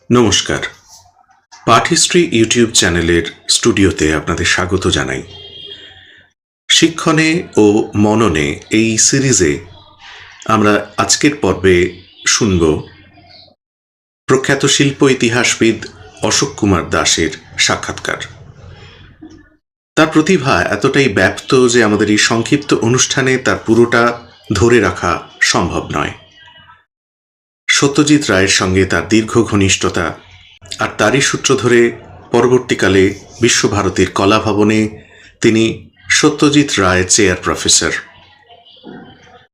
নমস্কার, পাঠ history YouTube চ্যানেলের স্টুডিওতে আপনাদের স্বাগত জানাই। শিক্ষণে ও মননে এই সিরিজে আমরা আজকের পর্বে শুনব প্রখ্যাত শিল্প ইতিহাসবিদ অশোক কুমার দাসের সাক্ষাৎকার। তার প্রতিভা এতটাই ব্যাপ্ত যে আমাদের এই সংক্ষিপ্ত অনুষ্ঠানে তার পুরোটা ধরে রাখা সম্ভব নয়। সত্যজিৎ রায়ের সঙ্গে তার দীর্ঘ ঘনিষ্ঠতা আর তারই সূত্র ধরে পরবর্তীকালে বিশ্বভারতীর কলা ভবনে তিনি সত্যজিৎ রায় চেয়ার প্রফেসর।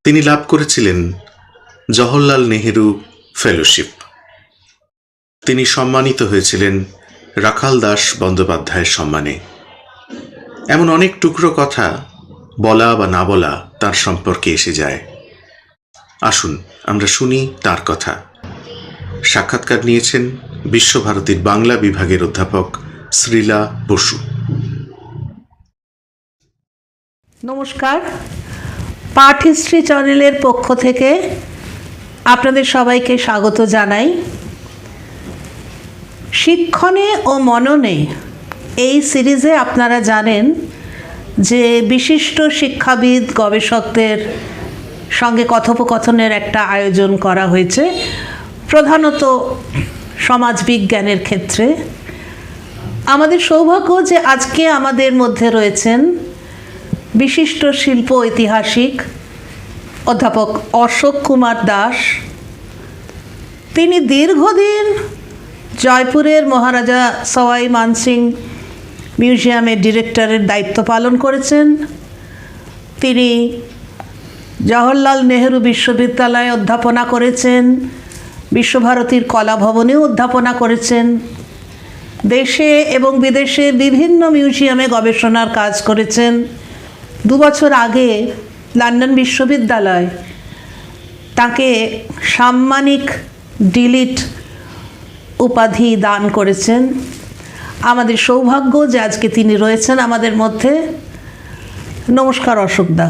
তিনি লাভ করেছিলেন জওহরলাল নেহেরু ফেলোশিপ। তিনি সম্মানিত হয়েছিলেন রাখাল দাস বন্দ্যোপাধ্যায়ের সম্মানে। এমন অনেক টুকরো কথা বলা বা না বলা তার সম্পর্কে এসে যায়। আসুন আমরা শুনি তার কথা। সাক্ষাৎকার নিয়েছেন বিশ্বভারতীর বাংলা বিভাগের অধ্যাপক শ্রীলা বসু। নমস্কার, পাঠ হিস্ট্রি চ্যানেলের পক্ষ থেকে আপনাদের সবাইকে স্বাগত জানাই। শিক্ষণে ও মননে এই সিরিজে আপনারা জানেন যে বিশিষ্ট শিক্ষাবিদ গবেষকদের সঙ্গে কথোপকথনের একটা আয়োজন করা হয়েছে, প্রধানত সমাজবিজ্ঞানের ক্ষেত্রে। আমাদের সৌভাগ্য যে আজকে আমাদের মধ্যে রয়েছেন বিশিষ্ট শিল্প ঐতিহাসিক অধ্যাপক অশোক কুমার দাস। তিনি দীর্ঘদিন জয়পুরের মহারাজা সওয়াই মানসিং মিউজিয়ামের ডিরেক্টরের দায়িত্ব পালন করেছেন। তিনি জওহরলাল নেহেরু বিশ্ববিদ্যালয়ে অধ্যাপনা করেছেন, বিশ্বভারতীর কলা ভবনেও অধ্যাপনা করেছেন, দেশে এবং বিদেশে বিভিন্ন মিউজিয়ামে গবেষণার কাজ করেছেন। 2 বছর আগে লন্ডন বিশ্ববিদ্যালয় তাকে সাম্মানিক ডিলিট উপাধি দান করেছেন। আমাদের সৌভাগ্য যে আজকে তিনি রয়েছেন আমাদের মধ্যে। নমস্কার অশোকদা।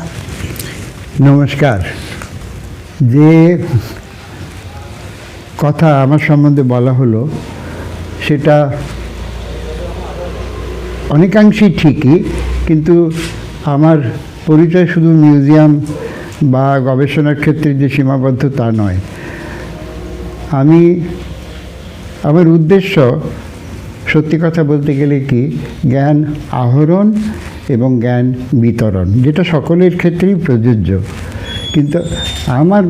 নমস্কার। যে কথা আমার সম্বন্ধে বলা হলো সেটা অনেকাংশেই ঠিকই, কিন্তু আমার পরিচয় শুধু মিউজিয়াম বা গবেষণার ক্ষেত্রে যে সীমাবদ্ধ তা নয়। আমার উদ্দেশ্য সত্যি কথা বলতে গেলে কি, জ্ঞান আহরণ এবং জ্ঞান বিতরণ, যেটা সকলের ক্ষেত্রেই প্রযোজ্য। কিন্তু আমার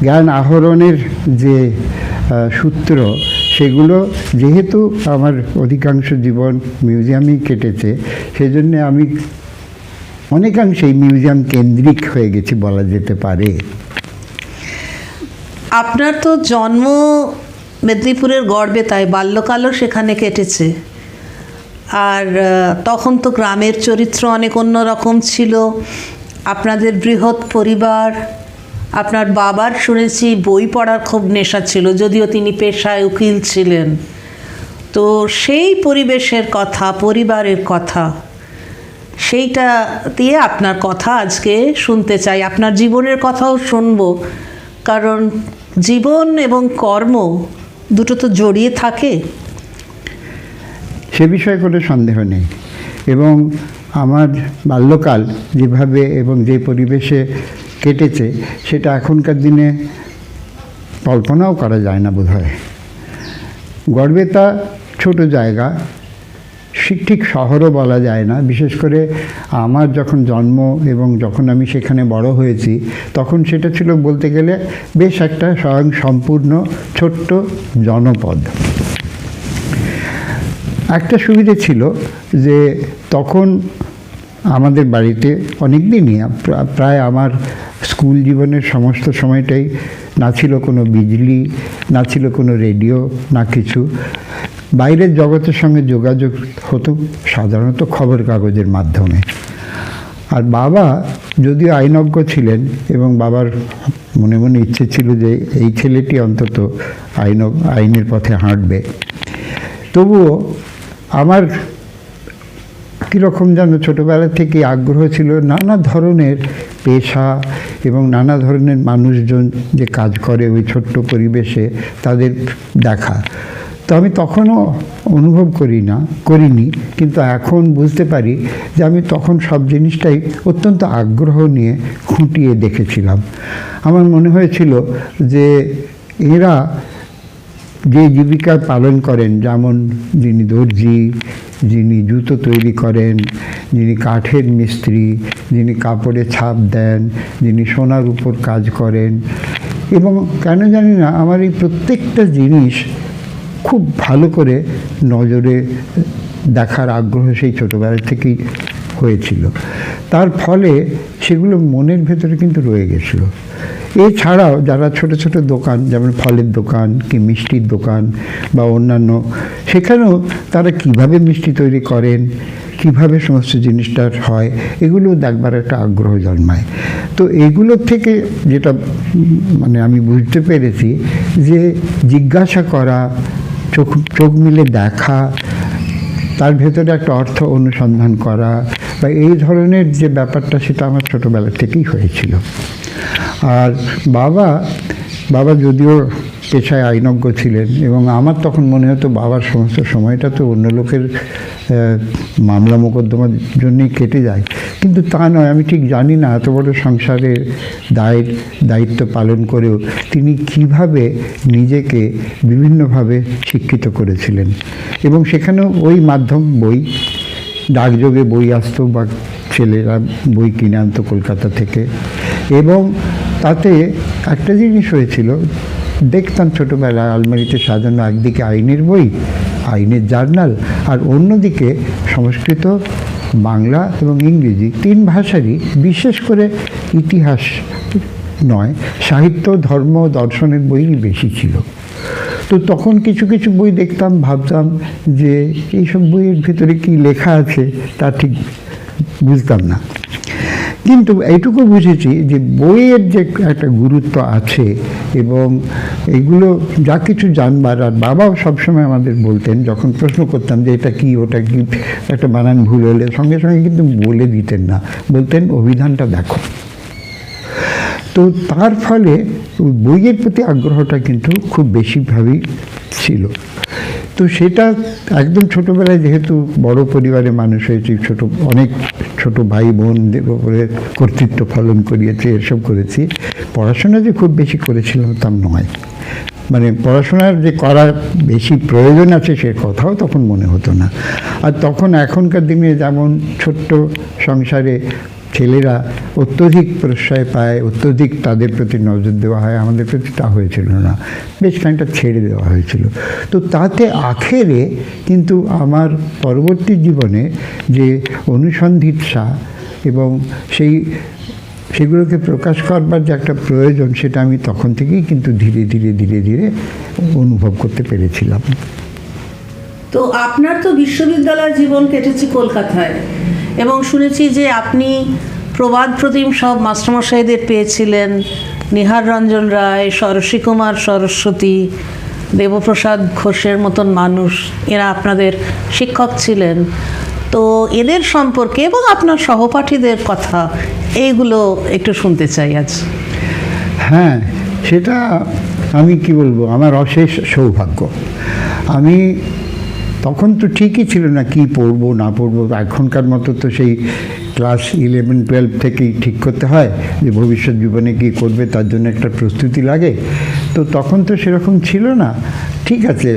জ্ঞান আহরণের যে সূত্র, সেগুলো যেহেতু আমার অধিকাংশ জীবন মিউজিয়ামেই কেটেছে, সেজন্য আমি অনেকাংশেই মিউজিয়াম কেন্দ্রিক হয়ে গেছি বলা যেতে পারে। আপনার তো জন্ম মেদিনীপুরের গড়বে, তাই বাল্যকালও সেখানে কেটেছে। আর তখন তো গ্রামের চরিত্র অনেক অন্যরকম ছিল। আপনাদের বৃহৎ পরিবার, আপনার বাবার শুনেছি বই পড়ার খুব নেশা ছিল, যদিও তিনি পেশায় উকিল ছিলেন। তো সেই পরিবেশের কথা, পরিবারের কথা, সেইটা দিয়ে আপনার কথা আজকে শুনতে চাই। আপনার জীবনের কথাও শুনবো, কারণ জীবন এবং কর্ম দুটো তো জড়িয়ে থাকে। সে বিষয়ে কোনো সন্দেহ নেই। এবং আমার বাল্যকাল যেভাবে এবং যে পরিবেশে কেটেছে, সেটা এখনকার দিনে কল্পনাও করা যায় না বোধহয়। গড়বেতা ছোট জায়গা, ঠিক শহরও বলা যায় না। বিশেষ করে আমার যখন জন্ম এবং যখন আমি সেখানে বড় হয়েছি, তখন সেটা ছিল বলতে গেলে বেশ একটা স্বয়ং সম্পূর্ণ ছোট্ট জনপদ। একটা সুবিধে ছিল যে তখন আমাদের বাড়িতে অনেক দিনই, প্রায় আমার স্কুল জীবনের সমস্ত সময়টাই, না ছিল কোনো বিজলি, না ছিল কোনো রেডিও, না কিছু। বাইরের জগতের সঙ্গে যোগাযোগ হতো সাধারণত খবর কাগজের মাধ্যমে। আর বাবা যদিও আইনজ্ঞ ছিলেন এবং বাবার মনে মনে ইচ্ছে ছিল যে এই ছেলেটি অন্তত আইনের পথে হাঁটবে, তবুও আমার কীরকম যেন ছোটোবেলা থেকে আগ্রহ ছিল নানা ধরনের পেশা এবং নানা ধরনের মানুষজন যে কাজ করে ওই ছোট্ট পরিবেশে তাদের দেখা। তো আমি তখনও অনুভব করিনি, কিন্তু এখন বুঝতে পারি যে আমি তখন সব জিনিসটাই অত্যন্ত আগ্রহ নিয়ে খুঁটিয়ে দেখেছিলাম। আমার মনে হয়েছিল যে এরা যে জীবিকা পালন করেন, যেমন যিনি দর্জি, যিনি জুতো তৈরি করেন, যিনি কাঠের মিস্ত্রি, যিনি কাপড়ে ছাপ দেন, যিনি সোনার উপর কাজ করেন, এবং কেন জানি না আমার এই প্রত্যেকটা জিনিস খুব ভালো করে নজরে দেখার আগ্রহ সেই ছোটোবেলা থেকেই হয়েছিল। তার ফলে সেগুলো মনের ভেতরে কিন্তু রয়ে গেছিলো। এছাড়াও যারা ছোট ছোট দোকান, যেমন ফলের দোকান কি মিষ্টির দোকান বা অন্যান্য, সেখানেও তারা কিভাবে মিষ্টি তৈরি করেন, কিভাবে সমস্ত জিনিসটা হয়, এগুলো দেখবার একটা আগ্রহ জন্মায়। তো এগুলোর থেকে যেটা মানে আমি বুঝতে পেরেছি যে জিজ্ঞাসা করা, চোখ মিলে দেখা, তার ভেতরে একটা অর্থ অনুসন্ধান করা বা এই ধরনের যে ব্যাপারটা, সেটা আমার ছোটোবেলা থেকেই হয়েছিল। আর বাবা যদিও পেশায় আইনজ্ঞ ছিলেন, এবং আমার তখন মনে হতো বাবার সমস্ত সময়টা তো অন্য লোকের মামলা মোকদ্দমার জন্যই কেটে যায়, কিন্তু তা নয়। আমি ঠিক জানি না এত বড় সংসারের দায়িত্ব পালন করেও তিনি কিভাবে নিজেকে বিভিন্নভাবে শিক্ষিত করেছিলেন। এবং সেখানেও ওই মাধ্যম বই, ডাকযোগে বই আসতো বা ছেলেরা বই কিনে আনতো কলকাতা থেকে। এবং তাতে একটা জিনিস হয়েছিল, দেখতাম ছোটোবেলায় আলমারিতে সাজানো একদিকে আইনের বই, আইনের জার্নাল, আর অন্যদিকে সংস্কৃত, বাংলা এবং ইংরেজি 3 ভাষারই, বিশেষ করে ইতিহাস নয়, সাহিত্য, ধর্ম, দর্শনের বইই বেশি ছিল। তো তখন কিছু কিছু বই দেখতাম, ভাবতাম যে এইসব বইয়ের ভিতরে কি লেখা আছে তা ঠিক বুঝতাম না। কিন্তু এইটুকু বুঝেছি যে বইয়ের যে একটা গুরুত্ব আছে, এবং এগুলো যা কিছু জানবার। আর বাবাও সবসময় আমাদের বলতেন, যখন প্রশ্ন করতাম যে এটা কি ওটা কি, একটা বানান ভুল হলে সঙ্গে সঙ্গে কিন্তু বলে দিতেন না, বলতেন অভিধানটা দেখো। তো তার ফলে ওই বইয়ের প্রতি আগ্রহটা কিন্তু খুব বেশিভাবেই ছিল। তো সেটা একদম ছোটোবেলায়, যেহেতু বড় পরিবারে মানুষ হয়েছি, অনেক ছোট ভাই বোনদের উপরে কর্তৃত্ব পালন করিয়েছে, এসব করেছি। পড়াশোনা যে খুব বেশি করেছিলাম তা নয়, মানে পড়াশোনার যে করার বেশি প্রয়োজন আছে সে কথাও তখন মনে হতো না। আর তখন এখনকার দিনে যেমন ছোট্ট সংসারে ছেলেরা অত্যধিক প্রশ্রয় পায়, অত্যধিক তাদের প্রতি নজর দেওয়া হয়, আমাদের প্রতি তা হয়েছিল না, বেশ খানিকটা ছেড়ে দেওয়া হয়েছিল। তো তাতে আখেরে কিন্তু আমার পরবর্তী জীবনে যে অনুসন্ধিৎসা এবং সেগুলোকে প্রকাশ করবার যে একটা প্রয়োজন, সেটা আমি তখন থেকেই কিন্তু ধীরে ধীরে অনুভব করতে পেরেছিলাম। তো আপনার তো বিশ্ববিদ্যালয় জীবন কেটেছে কলকাতায়, এবং শুনেছি যে আপনি প্রবাদ প্রতিম সব মাস্টারমশাইদের পেয়েছিলেন, নিহার রঞ্জন রায়, সরস্বী কুমার সরস্বতী, দেবপ্রসাদ ঘোষের মতন মানুষ, এরা আপনাদের শিক্ষক ছিলেন। তো এদের সম্পর্কে এবং আপনার সহপাঠীদের কথা, এইগুলো একটু শুনতে চাই আজ। হ্যাঁ, সেটা আমি কি বলবো, আমার অশেষ সৌভাগ্য। আমি তখন তো ঠিকই ছিল না কি পড়বো না পড়বো, এখনকার মতো তো সেই ক্লাস 11-12 থেকেই ঠিক করতে হয় যে ভবিষ্যৎ জীবনে কী করবে, তার জন্য একটা প্রস্তুতি লাগে। তো তখন তো সেরকম ছিল না। ঠিক আছে,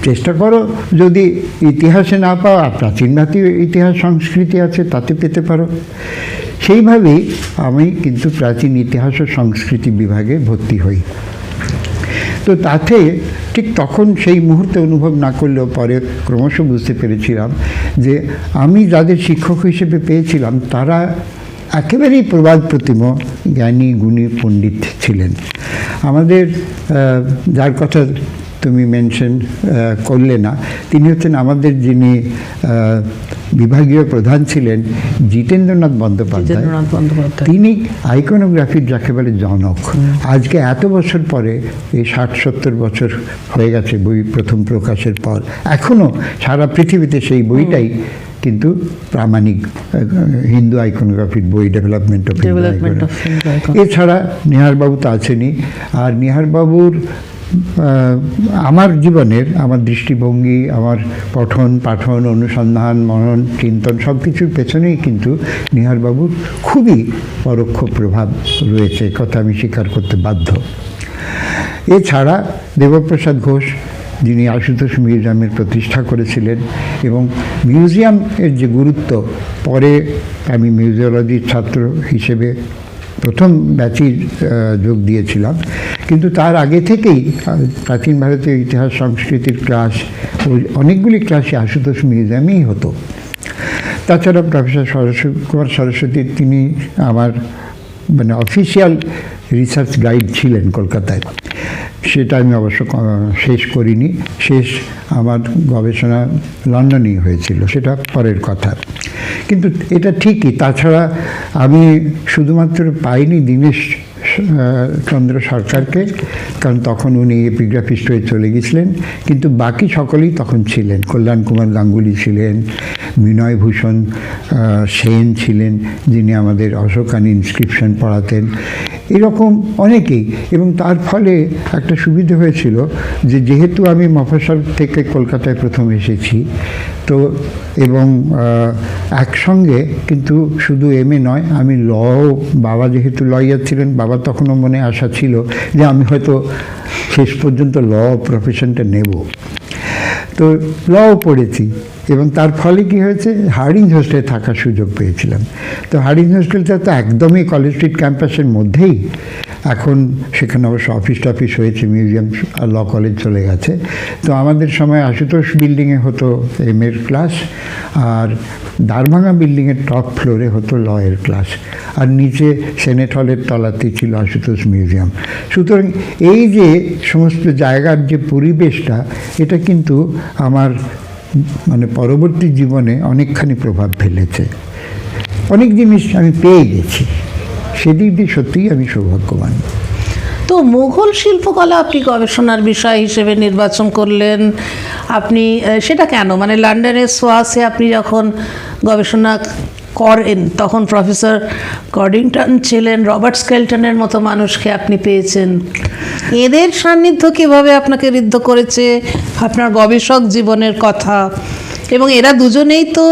চেষ্টা করো, যদি ইতিহাসে না পাও, প্রাচীন ভারতীয় ইতিহাস সংস্কৃতি আছে তাতে পেতে পারো। সেইভাবেই আমি কিন্তু প্রাচীন ইতিহাস ও সংস্কৃতি বিভাগে ভর্তি হই। তো তাতে ঠিক তখন সেই মুহূর্তে অনুভব না করলেও পরে ক্রমশ বুঝতে পেরেছিলাম যে আমি যাদের শিক্ষক হিসেবে পেয়েছিলাম তারা একেবারেই প্রবাদ প্রতিম জ্ঞানী গুণী পণ্ডিত ছিলেন। আমাদের যার কথা তুমি মেনশন করলে না, তিনি হচ্ছেন আমাদের যিনি বিভাগীয় প্রধান ছিলেন জিতেন্দ্রনাথ বন্দ্যোপাধ্যায়। জিতেন্দ্রনাথ বন্দ্যোপাধ্যায় তিনি আইকনোগ্রাফির যাকে বলে জনক। আজকে এত বছর পরে, এই 60-70 বছর হয়ে গেছে বই প্রথম প্রকাশের পর, এখনও সারা পৃথিবীতে সেই বইটাই কিন্তু প্রামাণিক হিন্দু আইকনোগ্রাফির বই, ডেভেলপমেন্ট অফ হিন্দু। এছাড়া নিহারবাবু তো আছেনই। আর নিহারবাবুর আমার জীবনের, আমার দৃষ্টিভঙ্গি, আমার পঠন পাঠন, অনুসন্ধান, মনন, চিন্তন সব কিছুর পেছনেই কিন্তু নিহারবাবুর খুবই পরোক্ষ প্রভাব রয়েছে, কথা আমি স্বীকার করতে বাধ্য। এছাড়া দেবপ্রসাদ ঘোষ, যিনি আশুতোষ মিউজিয়ামের প্রতিষ্ঠা করেছিলেন, এবং মিউজিয়ামের যে গুরুত্ব, পরে আমি মিউজিওলজির ছাত্র হিসেবে প্রথম ব্যাচেই যোগ দিয়েছিলাম, কিন্তু তার আগে থেকেই প্রাচীন ভারতীয় ইতিহাস সংস্কৃতির ক্লাস, ওই অনেকগুলি ক্লাসই আশুতোষ মিউজিয়ামেই হতো। তাছাড়া প্রফেসর কুমার সরস্বতী, তিনি আমার মানে অফিসিয়াল রিসার্চ গাইড ছিলেন কলকাতায়। সেটা আমি অবশ্য শেষ করিনি, শেষ আমার গবেষণা লন্ডনেই হয়েছিল, সেটা পরের কথা। কিন্তু এটা ঠিকই। তাছাড়া আমি শুধুমাত্র পাইনি দীনেশ চন্দ্র সরকারকে, কারণ তখন উনি এপিগ্রাফিস্ট হয়ে চলে গেছিলেন, কিন্তু বাকি সকলেই তখন ছিলেন। কল্যাণ কুমার গাঙ্গুলি ছিলেন, বিনয় ভূষণ সেন ছিলেন, যিনি আমাদের অশোকান ইনস্ক্রিপশন পড়াতেন, এরকম অনেকেই। এবং তার ফলে একটা সুবিধা হয়েছিল যে যেহেতু আমি মফস্বল থেকে কলকাতায় প্রথম এসেছি, তো এবং একসঙ্গে কিন্তু শুধু এমএ নয়, আমি বাবা যেহেতু লয়ার ছিলেন, বাবা তখনও মনে আশা ছিল যে আমি হয়তো শেষ পর্যন্ত প্রফেশনটা নেব। তো পড়েছি, এবং তার ফলে কি হয়েছে, হার্ডিঞ্জ হোস্টেলে থাকার সুযোগ পেয়েছিলাম। তো হার্ডিঞ্জ হোস্টেলটা তো একদমই কলেজ স্ট্রিট ক্যাম্পাসের মধ্যেই। এখন সেখানে অবশ্য অফিস টফিস হয়েছে, মিউজিয়াম আর ল কলেজ চলে গেছে। তো আমাদের সময় আশুতোষ বিল্ডিংয়ে হতো এমএর ক্লাস, আর দ্বারভাঙা বিল্ডিংয়ের টপ ফ্লোরে হতো লয়ের ক্লাস, আর নিচে সেনেট হলের তলাতেই ছিল আশুতোষ মিউজিয়াম। সুতরাং এই যে সমস্ত জায়গার যে পরিবেশটা, এটা কিন্তু আমার মানে পরবর্তী জীবনে অনেকখানি প্রভাব ফেলেছে। অনেক জিনিস আমি পেয়ে গেছি, সেদিক দিয়ে সত্যিই আমি সৌভাগ্যবান। তো মুঘল শিল্পকলা আপনি গবেষণার বিষয় হিসেবে নির্বাচন করলেন, আপনি সেটা কেন? মানে লন্ডনের সোয়াসে আপনি যখন গবেষণা করেন তখন প্রফেসর কডিংটন ছিলেন, রবার্ট স্কেলটনের মতো মানুষকে আপনি পেয়েছেন। এদের সান্নিধ্য কীভাবে আপনাকে ঋদ্ধ করেছে আপনার গবেষক জীবনের কথা? এবং এরা দুজনেই তো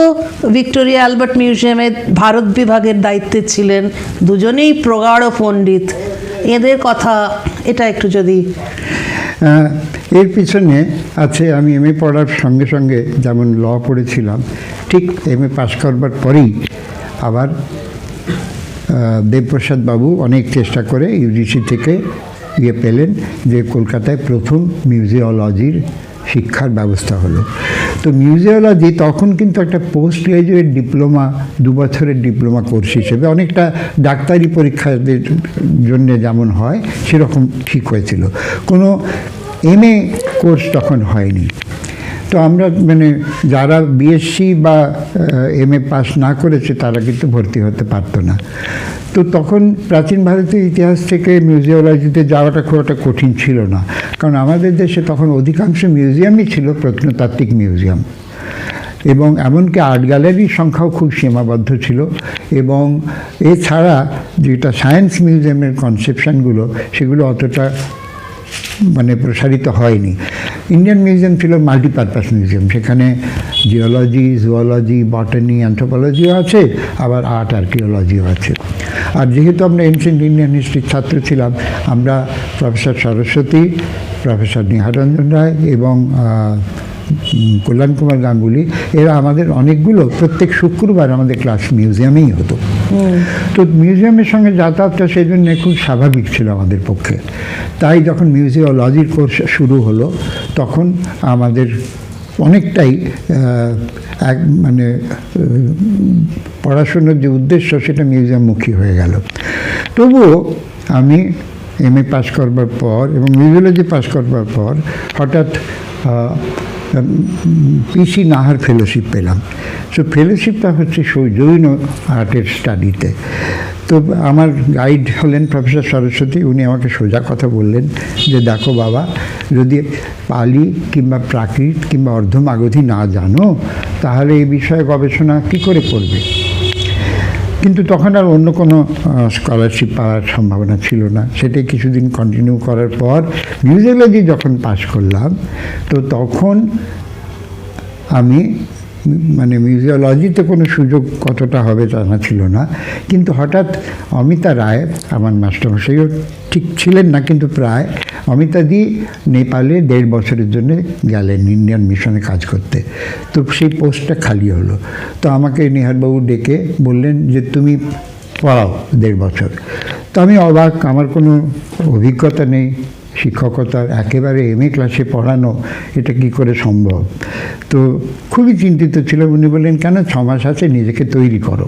ভিক্টোরিয়া অ্যালবার্ট মিউজিয়ামের ভারত বিভাগের দায়িত্বে ছিলেন, দুজনেই প্রগাঢ় পণ্ডিত। এদের কথা এটা একটু যদি। এর পিছনে আছে, আমি এমএ পড়ার সঙ্গে সঙ্গে যেমন ল পড়েছিলাম, ঠিক এমএ পাশ করবার পরেই আবার দেবপ্রসাদ বাবু অনেক চেষ্টা করে ইউজিসি থেকে পেলেন যে কলকাতায় প্রথম মিউজিওলজির শিক্ষার ব্যবস্থা হলো। তো মিউজিওলজি তখন কিন্তু একটা পোস্ট গ্রাজুয়েট ডিপ্লোমা, 2 বছরের ডিপ্লোমা কোর্স হিসেবে, অনেকটা ডাক্তারি পরীক্ষাদের জন্য যেমন হয় সেরকম ঠিক হয়েছিল, কোনো এমএ কোর্স তখন হয়নি। তো আমরা মানে যারা বিএসসি বা এমএ পাস না করেছে তারা কিন্তু ভর্তি হতে পারতো না। তো তখন প্রাচীন ভারতীয় ইতিহাস থেকে মিউজিওলজিতে যাওয়াটা খুব একটা কঠিন ছিল না, কারণ আমাদের দেশে তখন অধিকাংশ মিউজিয়ামই ছিল প্রত্নতাত্ত্বিক মিউজিয়াম, এবং এমনকি আর্ট গ্যালারির সংখ্যাও খুব সীমাবদ্ধ ছিল। এবং এছাড়া যেটা সায়েন্স মিউজিয়ামের কনসেপশনগুলো, সেগুলো অতটা মানে প্রসারিত হয়নি। ইন্ডিয়ান মিউজিয়াম ছিল মাল্টিপারপাস মিউজিয়াম, সেখানে জিওলজি, জুওলজি, বটানি, অ্যানথ্রোপোলজিও আছে, আবার আর্ট আর্কিওলজিও আছে। আর যেহেতু আমরা এনশিয়েন্ট ইন্ডিয়ান হিস্ট্রির ছাত্র ছিলাম, আমরা প্রফেসর সরস্বতী, প্রফেসর নিহারঞ্জন রায় এবং কল্যাণ কুমার গাঙ্গুলি, এরা আমাদের অনেকগুলো প্রত্যেক শুক্রবার আমাদের ক্লাস মিউজিয়ামেই হতো। তো মিউজিয়ামের সঙ্গে যাতায়াতটা সেই জন্য খুব স্বাভাবিক ছিল আমাদের পক্ষে। তাই যখন মিউজিওলজির কোর্স শুরু হলো, তখন আমাদের অনেকটাই মানে পড়াশোনার যে উদ্দেশ্য সেটা মিউজিয়ামমুখী হয়ে গেল। তবুও আমি এমএ পাস করবার পর এবং মিউজিওলজি পাস করবার পর হঠাৎ পিসি নাহার ফেলোশিপ পেলাম। সো ফেলোশিপটা হচ্ছে জৈন আর্টের স্টাডিতে। তো আমার গাইড হলেন প্রফেসর সরস্বতী। উনি আমাকে সোজা কথা বললেন যে দেখো বাবা, যদি পালি কিংবা প্রাকৃত কিংবা অর্ধমাগধী না জানো তাহলে এই বিষয়ে গবেষণা কী করে করবে। কিন্তু তখন আর অন্য কোনো স্কলারশিপ পাওয়ার সম্ভাবনা ছিল না। সেটাই কিছুদিন কন্টিনিউ করার পর মিউজিওলজি যখন পাশ করলাম, তো তখন আমি মানে মিউজিওলজিতে কোনো সুযোগ কতটা হবে জানা ছিল না। কিন্তু হঠাৎ অমিতা রায়, আমার মাস্টারমশাইও ঠিক ছিলেন না কিন্তু প্রায়, অমিতাদি নেপালে 1.5 বছরের জন্য গেলেন ইন্ডিয়ান মিশনে কাজ করতে। তো সেই পোস্টটা খালি হলো। তো আমাকে নিহারবাবু ডেকে বললেন যে তুমি পড়াও 1.5 বছর। তো আমি অবাক, আমার কোনো অভিজ্ঞতা নেই শিক্ষকতার, একেবারে MA ক্লাসে পড়ানো, এটা কি করে সম্ভব। তো খুবই চিন্তিত ছিলাম। উনি বললেন কেন, 6 মাস আছে, নিজেকে তৈরি করো।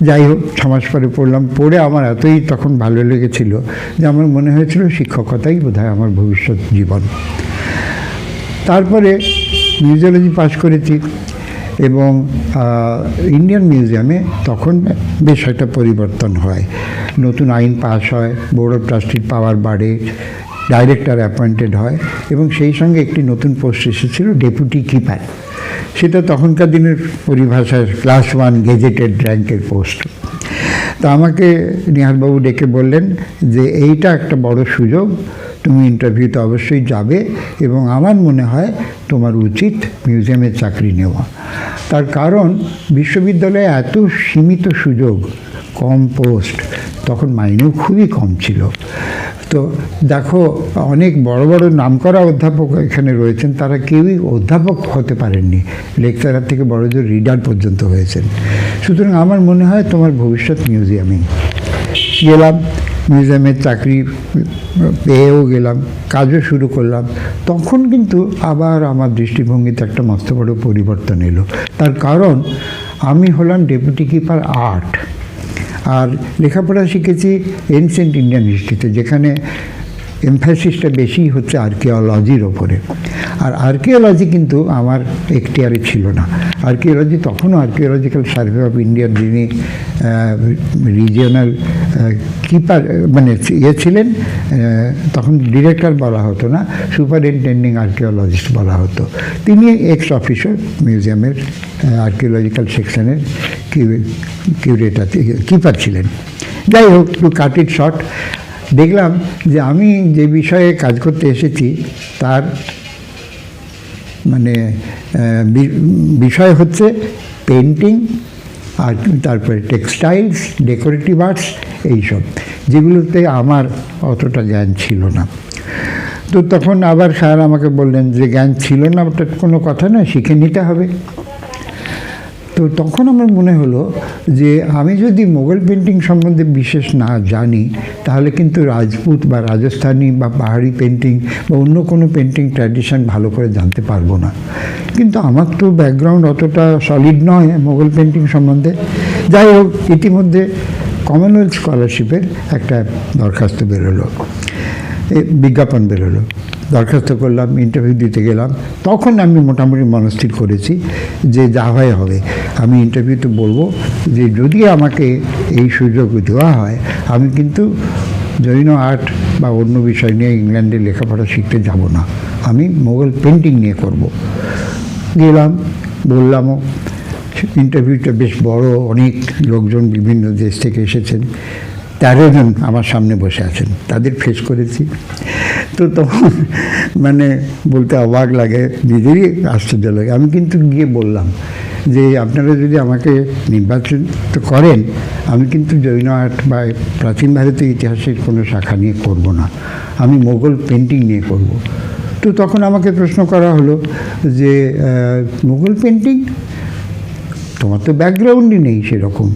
যাই হোক, 6 মাস পরে পড়লাম। পড়ে আমার এতই তখন ভালো লেগেছিল যে আমার মনে হয়েছিল শিক্ষকতাই বোধহয় আমার ভবিষ্যৎ জীবন। তারপরে মিউজিওলজি পাস করেছি এবং ইন্ডিয়ান মিউজিয়ামে তখন বেশ একটা পরিবর্তন হয়। নতুন আইন পাস হয়, বোর্ড অফ ট্রাস্টির পাওয়ার বাড়ে, ডাইরেক্টর অ্যাপয়েন্টেড হয় এবং সেই সঙ্গে একটি নতুন পোস্ট এসেছিল ডেপুটি কিপার। সেটা তখনকার দিনের পরিভাষায় ক্লাস 1 গেজেটেড র্যাঙ্কের পোস্ট। তা আমাকে নিহারবাবু ডেকে বললেন যে এইটা একটা বড় সুযোগ, তুমি ইন্টারভিউতে অবশ্যই যাবে এবং আমার মনে হয় তোমার উচিত মিউজিয়ামের চাকরি নেওয়া। তার কারণ বিশ্ববিদ্যালয়ে এত সীমিত সুযোগ, কম পোস্ট, তখন মাইনেও খুবই কম ছিল। তো দেখো, অনেক বড় বড় নামকরা অধ্যাপক এখানে রয়েছেন, তারা কেউই অধ্যাপক হতে পারেননি, লেকচারার থেকে বড়জোর রিডার পর্যন্ত হয়েছেন। সুতরাং আমার মনে হয় তোমার ভবিষ্যৎ মিউজিয়ামে। গেলাম, মিউজিয়ামের চাকরি পেয়েও গেলাম, কাজও শুরু করলাম। তখন কিন্তু আবার আমার দৃষ্টিভঙ্গিতে একটা মস্ত বড় পরিবর্তন এলো। তার কারণ আমি হলাম ডেপুটি কিপার আর্ট, আর লেখাপড়া শিখেছি এনসেন্ট ইন্ডিয়ান হিস্ট্রিতে, যেখানে এমফ্যাসিসটা বেশি হচ্ছে আর্কিওলজির ওপরে। আর আর্কিওলজি কিন্তু আমার এখতিয়ারে ছিল না। আর্কিওলজি তখনও আর্কিওলজিক্যাল সার্ভে অফ ইন্ডিয়ার যিনি রিজিওনাল কিপার মানে ছিলেন, তখন ডিরেক্টর বলা হতো না, সুপারিনটেন্ডিং আর্কিওলজিস্ট বলা হতো। তিনি এক্স অফিসার মিউজিয়ামের আর্কিওলজিক্যাল সেকশনের কিউরেটার কিপার ছিলেন। যাই হোক, টু কাট ইট শর্ট, দেখলাম যে আমি যে বিষয়ে কাজ করতে এসেছি তার মানে বিষয় হচ্ছে পেন্টিং, আর তারপরে টেক্সটাইলস, ডেকোরেটিভ আর্টস, এইসব, যেগুলোতে আমার অতটা জ্ঞান ছিল না। তো তখন আবার স্যার আমাকে বললেন যে জ্ঞান ছিল না ওটা কোনো কথা না, শিখে নিতে হবে। তো তখন আমার মনে হলো যে আমি যদি মোগল পেন্টিং সম্বন্ধে বিশেষ না জানি তাহলে কিন্তু রাজপুত বা রাজস্থানী বা পাহাড়ি পেন্টিং বা অন্য কোনো পেন্টিং ট্র্যাডিশন ভালো করে জানতে পারবো না। কিন্তু আমার তো ব্যাকগ্রাউন্ড অতটা সলিড নয় মোগল পেন্টিং সম্বন্ধে। যাই হোক, ইতিমধ্যে কমনওয়েলথ স্কলারশিপের একটা দরখাস্ত বেরোলো, বিজ্ঞাপন বেরোলো। দরখাস্ত করলাম, ইন্টারভিউ দিতে গেলাম। তখন আমি মোটামুটি মনস্থির করেছি যে যা হয় হবে। আমি ইন্টারভিউতে বলবো যে যদি আমাকে এই সুযোগ দেওয়া হয় আমি কিন্তু জৈন আর্ট বা অন্য বিষয় নিয়ে ইংল্যান্ডে লেখাপড়া শিখতে যাব না, আমি মোগল পেন্টিং নিয়ে করব। গেলাম, বললামও। ইন্টারভিউটা বেশ বড়, অনেক লোকজন বিভিন্ন দেশ থেকে এসেছেন, 13 জন আমার সামনে বসে আছেন, তাদের ফেস করেছি। তো তখন মানে বলতে অবাক লাগে, নিজেরই আশ্চর্য লাগে। আমি কিন্তু গিয়ে বললাম যে আপনারা যদি আমাকে নির্বাচন তো করেন, আমি কিন্তু জৈন আর্ট বা প্রাচীন ভারতীয় ইতিহাসের কোনো শাখা নিয়ে করব না, আমি মোগল পেন্টিং নিয়ে করব। তো তখন আমাকে প্রশ্ন করা হলো যে মোগল পেন্টিং, তোমার তো ব্যাকগ্রাউন্ডই নেই সেরকম,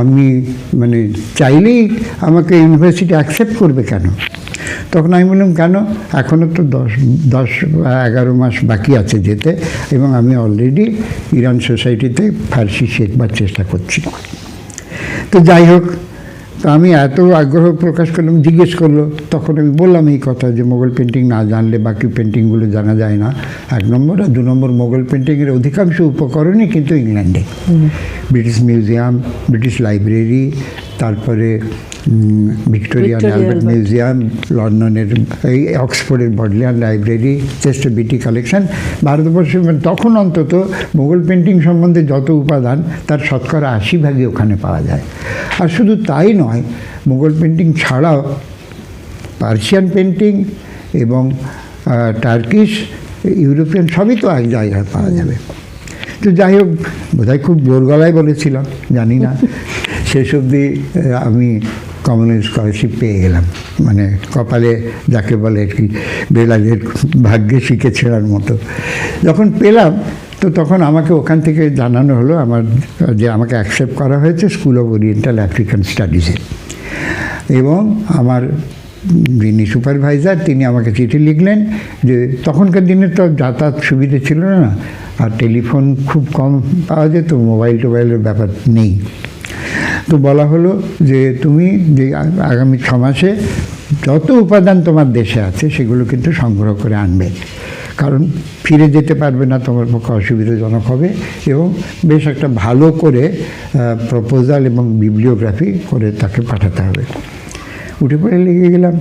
আমি মানে চাইলেই আমাকে ইউনিভার্সিটি অ্যাকসেপ্ট করবে কেন? তখন আমি বললাম কেন, এখনও তো 10-11 মাস বাকি আছে যেতে, এবং আমি অলরেডি ইরান সোসাইটিতে ফার্সি শেখবার চেষ্টা করছি। তো যাই হোক, তো আমি এত আগ্রহ প্রকাশ করলাম, জিজ্ঞেস করলো, তখন আমি বললাম এই কথা যে মোগল পেন্টিং না জানলে বাকি পেন্টিংগুলো জানা যায় না, 1 নম্বর। আর 2 নম্বর, মোগল পেন্টিংয়ের অধিকাংশ উপকরণই কিন্তু ইংল্যান্ডে, ব্রিটিশ মিউজিয়াম, ব্রিটিশ লাইব্রেরি, তারপরে ভিক্টোরিয়ান অ্যালবার্ট মিউজিয়াম, লন্ডনের এই অক্সফোর্ডের বডলিয়ান লাইব্রেরি, চেস্টার বিটি কালেকশন। ভারতবর্ষে তখন অন্তত মোগল পেন্টিং সম্বন্ধে যত উপাদান তার শতকরা 80% ওখানে পাওয়া যায়। আর শুধু তাই নয়, মোগল পেন্টিং ছাড়াও পার্সিয়ান পেন্টিং এবং টার্কিশ, ইউরোপিয়ান সবই তো এক জায়গায় পাওয়া যাবে। তো যাই হোক, বোধহয় খুব জোর গলায় বলেছিলাম, জানি না, শেষ অবধি আমি কমন স্কলারশিপ পেয়ে গেলাম, মানে কপালে যাকে বলে আর কি, বেলালের ভাগ্যে শিখে ছেঁড়ার মতো। যখন পেলাম তো তখন আমাকে ওখান থেকে জানানো হলো যে আমাকে অ্যাকসেপ্ট করা হয়েছে স্কুল অফ ওরিয়েন্টাল আফ্রিকান স্টাডিজে। এবং আমার যিনি সুপারভাইজার তিনি আমাকে চিঠি লিখলেন যে তখনকার দিনে তো যাতায়াত সুবিধে ছিল না, আর টেলিফোন খুব কম পাওয়া যেত, মোবাইল টোবাইলের ব্যাপার নেই। তো বলা হলো যে তুমি যে আগামী 6 মাসে যত উপাদান তোমার দেশে আছে সেগুলো কিন্তু সংগ্রহ করে আনবে, কারণ ফিরে যেতে পারবে না, তোমার পক্ষে অসুবিধাজনক হবে, এবং বেশ একটা ভালো করে প্রপোজাল এবং বিবলিওগ্রাফি করে তাকে পাঠাতে হবে। উঠে পড়ে লেগে গেলাম।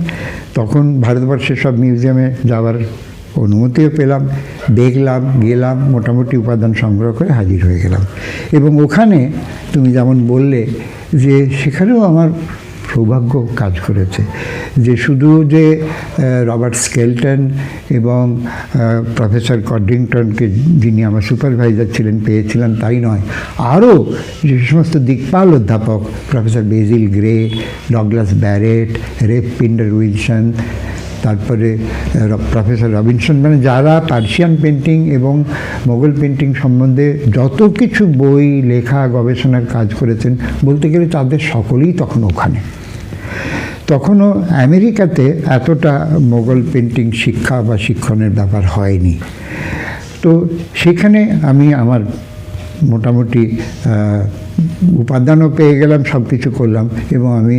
তখন ভারতবর্ষের সব মিউজিয়ামে যাওয়ার অনুমতিও পেলাম, দেখলাম, গেলাম, মোটামুটি উপাদান সংগ্রহ করে হাজির হয়ে গেলাম। এবং ওখানে তুমি যেমন বললে যে সেখানেও আমার সৌভাগ্য কাজ করেছে, যে শুধু যে রবার্ট স্কেলটন এবং প্রফেসর কডরিংটনকে, যিনি আমার সুপারভাইজার ছিলেন, পেয়েছিলেন তাই নয়, আরও যে সমস্ত দিকপাল অধ্যাপক, professor basil grey, Douglas Barrett, rape Pindar Wilson, তারপরে প্রফেসর রবিনসন, মানে যারা পার্সিয়ান পেন্টিং এবং মোগল পেন্টিং সম্বন্ধে যত কিছু বই, লেখা, গবেষণার কাজ করেছেন, বলতে গেলে তাদের সকলেই তখন ওখানে। তখনও আমেরিকাতে এতটা মোগল পেন্টিং শিক্ষা বা শিক্ষণের ব্যাপার হয়নি। তো সেখানে আমি আমার মোটামুটি উপাদানও পেয়ে গেলাম, সব কিছু করলাম, এবং আমি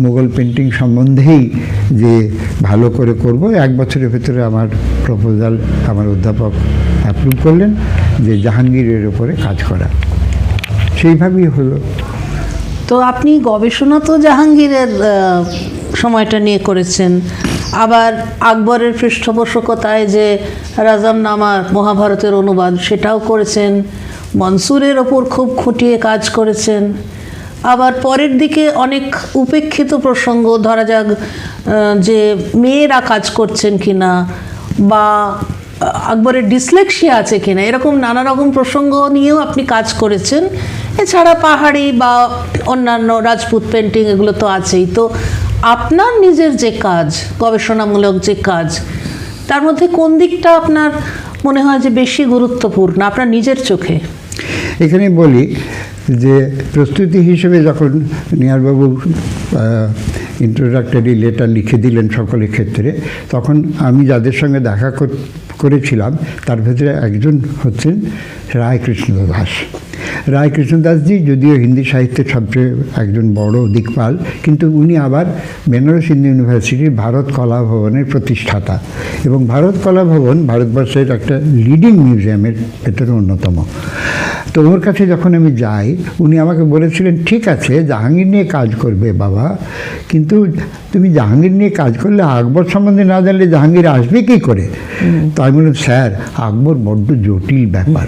মোগল পেন্টিং সম্বন্ধেই যে ভালো করে করব, 1 বছরের ভেতরে আমার প্রপোজাল আমার অধ্যাপক অ্যাপ্রুভ করলেন যে জাহাঙ্গীরের উপরে কাজ করা। সেইভাবেই হলো। তো আপনি গবেষণা তো জাহাঙ্গীরের সময়টা নিয়ে করেছেন, আবার আকবরের পৃষ্ঠপোষকতায় যে রাজামনামা মহাভারতের অনুবাদ সেটাও করেছেন, মনসুরের ওপর খুব খুঁটিয়ে কাজ করেছেন। আবার পরের দিকে অনেক উপেক্ষিত প্রসঙ্গ, ধরা যাক যে মেয়েরা কাজ করছেন কিনা, বা আকবরের ডিসলেক্সিয়া আছে কিনা, এরকম নানা রকম প্রসঙ্গ নিয়েও আপনি কাজ করেছেন। এছাড়া পাহাড়ি বা অন্যান্য রাজপুত পেন্টিং এগুলো তো আছেই। তো আপনার নিজের যে কাজ, গবেষণামূলক যে কাজ, তার মধ্যে কোন দিকটা আপনার মনে হয় যে বেশি গুরুত্বপূর্ণ আপনার নিজের চোখে? এখানে বলি যে প্রস্তুতি হিসেবে যখন নিয়ারবাবু ইন্ট্রোডাক্টরি লেটার লিখে দিলেন সকলের ক্ষেত্রে, তখন আমি যাদের সঙ্গে দেখা করেছিলাম তার ভেতরে একজন হচ্ছেন রায়কৃষ্ণ দাস। রায়কৃষ্ণ দাসজি যদিও হিন্দি সাহিত্যের সবচেয়ে একজন বড় দিকপাল, কিন্তু উনি আবার বেনারস হিন্দু ইউনিভার্সিটির ভারত কলা ভবনের প্রতিষ্ঠাতা, এবং ভারত কলা ভবন ভারতবর্ষের একটা লিডিং মিউজিয়ামের ভেতরে অন্যতম। তো ওর কাছে যখন আমি যাই, উনি আমাকে বলেছিলেন, ঠিক আছে জাহাঙ্গীর নিয়ে কাজ করবে বাবা, কিন্তু তুমি জাহাঙ্গীর নিয়ে কাজ করলে আকবর সম্বন্ধে না জানলে জাহাঙ্গীর আসবে কী করে? তো আমি বললাম, স্যার আকবর বড্ড জটিল ব্যাপার,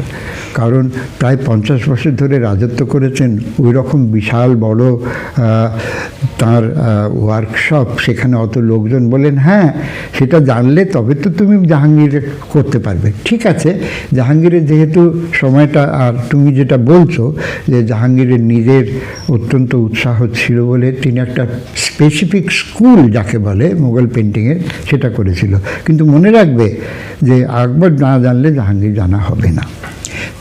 কারণ প্রায় 50 বছর ধরে রাজত্ব করেছেন, ওই রকম বিশাল বড় তার ওয়ার্কশপ, সেখানে অত লোকজন। বলেন হ্যাঁ, সেটা জানলে তবে তো তুমি জাহাঙ্গীর করতে পারবে। ঠিক আছে, জাহাঙ্গীরের যেহেতু সময়টা, আর তুমি যেটা বলছো যে জাহাঙ্গীরের নিজের অত্যন্ত উৎসাহ ছিল বলে তিনি একটা স্পেসিফিক স্কুল যাকে বলে মোগল পেন্টিংয়ের সেটা করেছিল, কিন্তু মনে রাখবে যে আকবর না জানলে জাহাঙ্গীর জানা হবে না।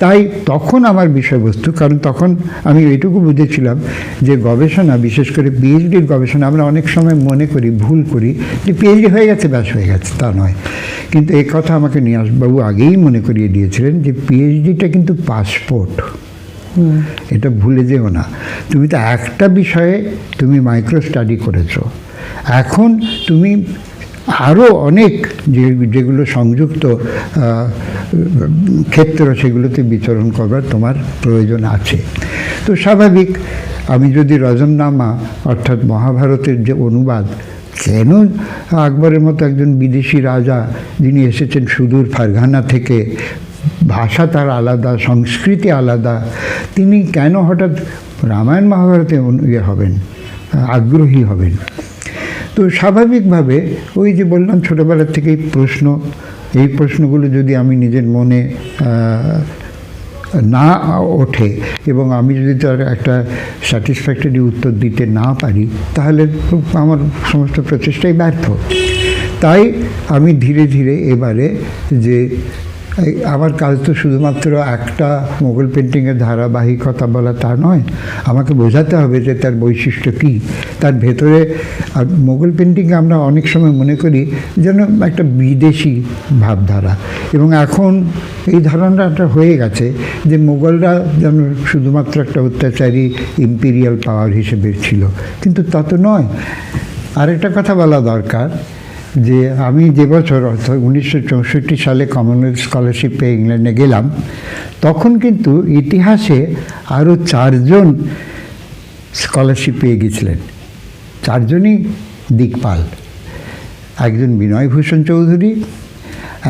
তাই তখন আমার বিষয়বস্তু, কারণ তখন আমি এইটুকু বুঝেছিলাম যে গবেষণা, বিশেষ করে পিএইচডির গবেষণা, আমরা অনেক সময় মনে করি, ভুল করি যে পিএইচডি হয়ে গেছে, ব্যাস হয়ে গেছে, তা নয়। কিন্তু এই কথা আমাকে নিয়াসবাবু আগেই মনে করিয়ে দিয়েছিলেন যে পিএইচডিটা কিন্তু পাসপোর্ট, এটা ভুলে যেও না। তুমি তো একটা বিষয়ে তুমি মাইক্রো স্টাডি করেছো, এখন তুমি আরও অনেক যেগুলো সংযুক্ত ক্ষেত্র সেগুলোতে বিচরণ করবার তোমার প্রয়োজন আছে। তো স্বাভাবিক, আমি যদি রজমনামা অর্থাৎ মহাভারতের যে অনুবাদ, কেন আকবরের মতো একজন বিদেশি রাজা যিনি এসেছেন সুদূর ফারঘানা থেকে, ভাষা তার আলাদা, সংস্কৃতি আলাদা, তিনি কেন হঠাৎ রামায়ণ মহাভারতে হবেন, আগ্রহী হবেন? তো স্বাভাবিকভাবে ওই যে বললাম ছোটোবেলার থেকেই প্রশ্ন, এই প্রশ্নগুলো যদি আমি নিজের মনে না ওঠে এবং আমি যদি তার একটা স্যাটিসফ্যাক্টরি উত্তর দিতে না পারি, তাহলে আমার সমস্ত প্রচেষ্টাই ব্যর্থ। তাই আমি ধীরে ধীরে এবারে যে আমার কাজ তো শুধুমাত্র একটা মোগল পেন্টিংয়ের ধারাবাহিকতা বলা তা নয়, আমাকে বোঝাতে হবে যে তার বৈশিষ্ট্য কী, তার ভেতরে। আর মোগল পেন্টিংয়ে আমরা অনেক সময় মনে করি যেন একটা বিদেশি ভাবধারা, এবং এখন এই ধারণাটা হয়ে গেছে যে মোগলরা যেন শুধুমাত্র একটা অত্যাচারী ইম্পিরিয়াল পাওয়ার হিসেবে ছিল, কিন্তু তা তো নয়। আরেকটা কথা বলা দরকার যে আমি যে বছর অর্থাৎ 1964 সালে কমনওয়েলথ স্কলারশিপ পেয়ে ইংল্যান্ডে গেলাম, তখন কিন্তু ইতিহাসে আরও 4 জন স্কলারশিপ পেয়ে গেছিলেন। 4 জনই দিকপাল। একজন বিনয়ভূষণ চৌধুরী,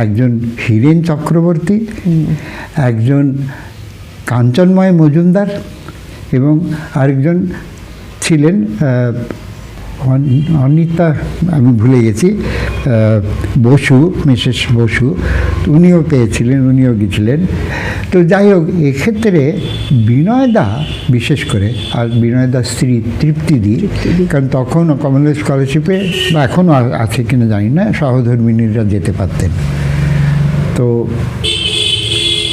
একজন হীরেন চক্রবর্তী, একজন কাঞ্চনময় মজুমদার, এবং আরেকজন ছিলেন অনিতা, আমি ভুলে গেছি, বসু, মিসেস বসু, উনিও পেয়েছিলেন, উনিও গেছিলেন। তো যাই হোক, এক্ষেত্রে বিনয়দা বিশেষ করে, আর বিনয়দার স্ত্রী তৃপ্তিদি, কারণ তখন কমনওয়েলথ স্কলারশিপে, বা এখনও আছে কিনা জানি না, সহধর্মিণীরা যেতে পারতেন। তো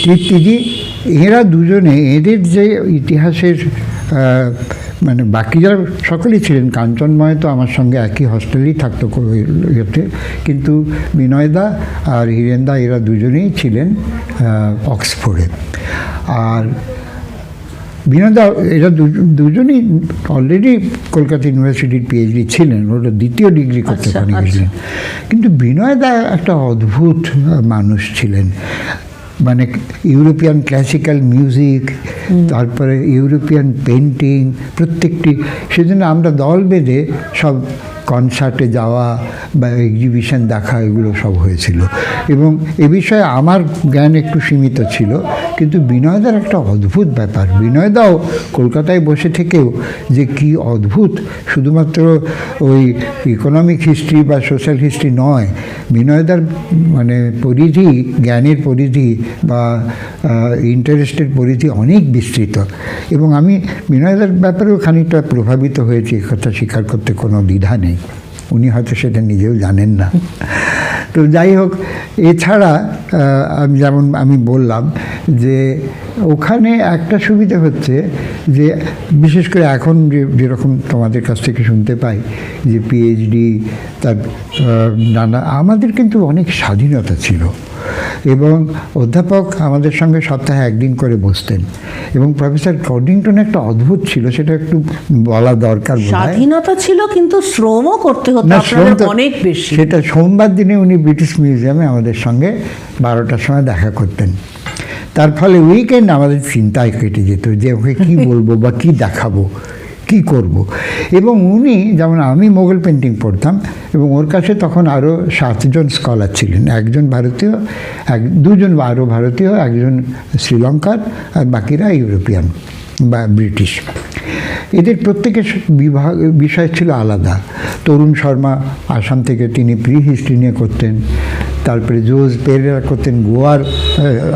তৃপ্তিদি, এরা দুজনে, এদের যে ইতিহাসের মানে বাকিরা সকলেই ছিলেন, কাঞ্চনময় তো আমার সঙ্গে একই হস্টেলেই থাকতো ইয়েতে, কিন্তু বিনয়দা আর হীরেনদা এরা দুজনেই ছিলেন অক্সফোর্ডে। আর বিনয়দা এরা দুজনেই অলরেডি কলকাতা ইউনিভার্সিটির পিএইচডি ছিলেন, ওটা 2য় ডিগ্রি করতে পারে গেছিলেন। কিন্তু বিনয়দা একটা অদ্ভুত মানুষ ছিলেন, মানে ইউরোপিয়ান ক্লাসিক্যাল মিউজিক, তারপরে ইউরোপিয়ান পেন্টিং, প্রত্যেকটি, সেজন্য আমরা দল বেঁধে সব কনসার্টে যাওয়া বা এক্সিবিশন দেখা, এগুলো সব হয়েছিল। এবং এ বিষয়ে আমার জ্ঞান একটু সীমিত ছিল, কিন্তু বিনয়দার একটা অদ্ভুত ব্যাপার, বিনয়দাও কলকাতায় বসে থেকেও যে কি অদ্ভুত, শুধুমাত্র ওই ইকোনমিক হিস্ট্রি বা সোশ্যাল হিস্ট্রি নয়, বিনয়দার মানে পরিধি, জ্ঞানের পরিধি বা ইন্টারেস্টের পরিধি অনেক বিস্তৃত। এবং আমি বিনয়দার ব্যাপারেও খানিকটা প্রভাবিত হয়েছি, কথা স্বীকার করতে কোনো দ্বিধা নেই, উনি হয়তো সেটা নিজেও জানেন না। তো যাই হোক, এছাড়া যেমন আমি বললাম যে ওখানে একটা সুবিধা হচ্ছে যে বিশেষ করে এখন যেরকম তোমাদের কাছ থেকে শুনতে পাই যে পিএইচডি, তার নানা, আমাদের কিন্তু অনেক স্বাধীনতা ছিল, এবং অধ্যাপক আমাদের সঙ্গে সপ্তাহে 1 দিন করে বসতেন। এবং প্রফেসর কর্ডিংটন একটা অদ্ভুত ছিল, সেটা একটু বলা দরকার। স্বাধীনতা ছিল কিন্তু শ্রমও করতে হতো অনেক বেশি। সেটা সোমবার দিনে উনি ব্রিটিশ মিউজিয়ামে আমাদের সঙ্গে 12টার সময় দেখা করতেন। তার ফলে উইকেন্ড আমাদের চিন্তায় কেটে যেত যে ওকে কী বলবো বা কী দেখাবো, কী করব। এবং উনি, যেমন আমি মোগল পেন্টিং পড়তাম, এবং ওর কাছে তখন আরও 7 জন স্কলার ছিলেন, 1 জন ভারতীয়, 2 জন আরও ভারতীয়, 1 জন শ্রীলঙ্কার, আর বাকিরা ইউরোপিয়ান বা ব্রিটিশ। এদের প্রত্যেকের বিষয় ছিল আলাদা। তরুণ শর্মা আসাম থেকে, তিনি প্রি হিস্ট্রি নিয়ে করতেন। তারপরে জোজ পেরেরা করতেন গোয়ার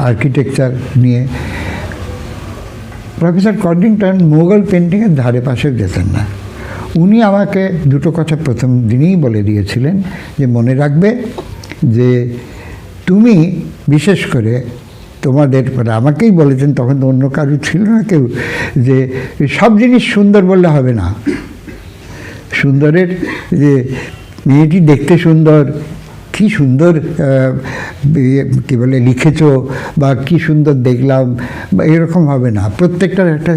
আর্কিটেকচার নিয়ে। প্রফেসর কর্ডিংটন মোগল পেন্টিংয়ের ধারে পাশে যেতেন না। উনি আমাকে 2টো কথা প্রথম দিনেই বলে দিয়েছিলেন যে মনে রাখবে যে তুমি বিশেষ করে তোমাদের, মানে আমাকেই বলেছেন, তখন তো অন্য কারো ছিল না কেউ, যে সব জিনিস সুন্দর বললে হবে না। সুন্দরের যে মেয়েটি দেখতে সুন্দর, কী সুন্দর কী বলে লিখেছো বা কী সুন্দর দেখলাম বা এরকম হবে না, প্রত্যেকটার একটা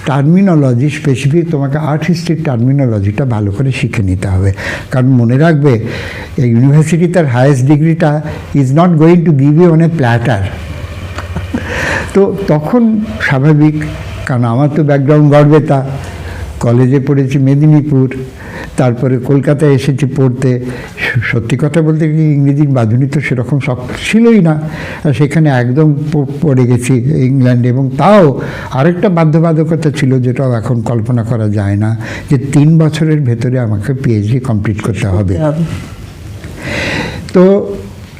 টার্মিনোলজি স্পেসিফিক, তোমাকে আর্ট হিস্ট্রির টার্মিনোলজিটা ভালো করে শিখে নিতে হবে। কারণ মনে রাখবে এই ইউনিভার্সিটি তার হায়েস্ট ডিগ্রিটা is not going to give you on a platter. তো তখন স্বাভাবিক, কারণ আমার তো ব্যাকগ্রাউন্ড গড়বেতা, কলেজে পড়েছি মেদিনীপুর, তারপরে কলকাতায় এসেছি পড়তে। সত্যি কথা বলতে কি ইংরেজির বাঁধুনি তো সেরকম শক্ত ছিলই না, আর সেখানে একদম পড়ে গেছি ইংল্যান্ডে। এবং তাও আরেকটা বাধ্যবাধকতা ছিল, যেটাও এখন কল্পনা করা যায় না, যে 3 বছরের ভেতরে আমাকে পিএইচডি কমপ্লিট করতে হবে। তো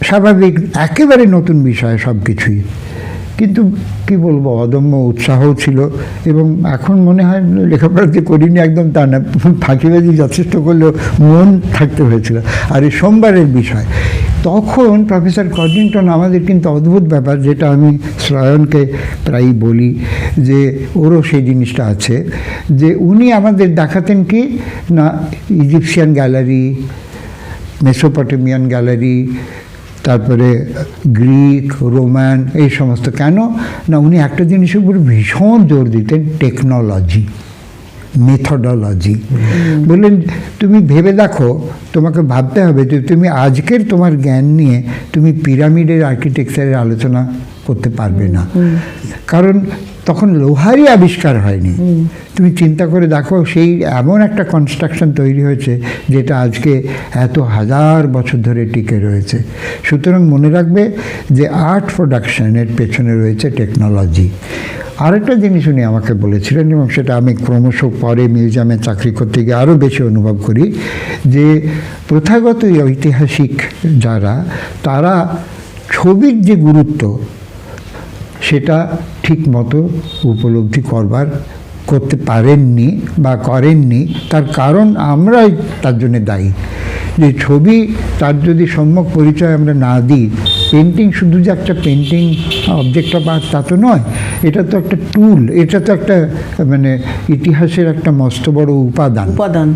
স্বাভাবিক, একেবারে নতুন বিষয় সব কিছুই, কিন্তু কি বলবো, অদম্য উৎসাহও ছিল। এবং এখন মনে হয় লেখাপড়া যে করিনি একদম তা না, ফাঁকিবাজি যথেষ্ট করলেও মন থাকতে হয়েছিল। আর এই সোমবারের বিষয়, তখন প্রফেসর কডিংটন আমাদের কিন্তু অদ্ভুত ব্যাপার, যেটা আমি শ্রয়নকে প্রায়ই বলি, যে ওরও সেই জিনিসটা আছে, যে উনি আমাদের দেখাতেন কি না, ইজিপশিয়ান গ্যালারি, মেসোপটেমিয়ান গ্যালারি, তারপরে গ্রিক, রোমান, এই সমস্ত। কেন না, উনি একটা জিনিসের উপর ভীষণ জোর দিতেন, টেকনোলজি, মেথডোলজি। বললেন তুমি ভেবে দেখো, তোমাকে ভাবতে হবে যে তুমি আজকের তোমার জ্ঞান নিয়ে তুমি পিরামিডের আর্কিটেকচারের আলোচনা করতে পারবে না, কারণ তখন লোহারই আবিষ্কার হয়নি। তুমি চিন্তা করে দেখো, সেই এমন একটা কনস্ট্রাকশন তৈরি হয়েছে যেটা আজকে এত হাজার বছর ধরে টিকে রয়েছে। সুতরাং মনে রাখবে যে আর্ট প্রোডাকশনের পেছনে রয়েছে টেকনোলজি। আরেকটা জিনিস উনি আমাকে বলেছিলেন, এবং সেটা আমি ক্রমশ পরে মিউজিয়ামে চাকরি করতে গিয়ে আরও বেশি অনুভব করি, যে প্রথাগত ঐতিহাসিক যারা, তারা ছবির যে গুরুত্ব সেটা ঠিক মতো উপলব্ধি করতে পারেননি বা করেননি। তার কারণ আমরাই তার জন্য দায়ী। যে ছবি, তার যদি সম্যক পরিচয় আমরা না দিই, পেন্টিং শুধু যে একটা পেন্টিং অবজেক্ট অফ আর্ট তা তো নয়, এটা তো একটা টুল, এটা তো একটা মানে ইতিহাসের একটা মস্ত বড় উপাদান।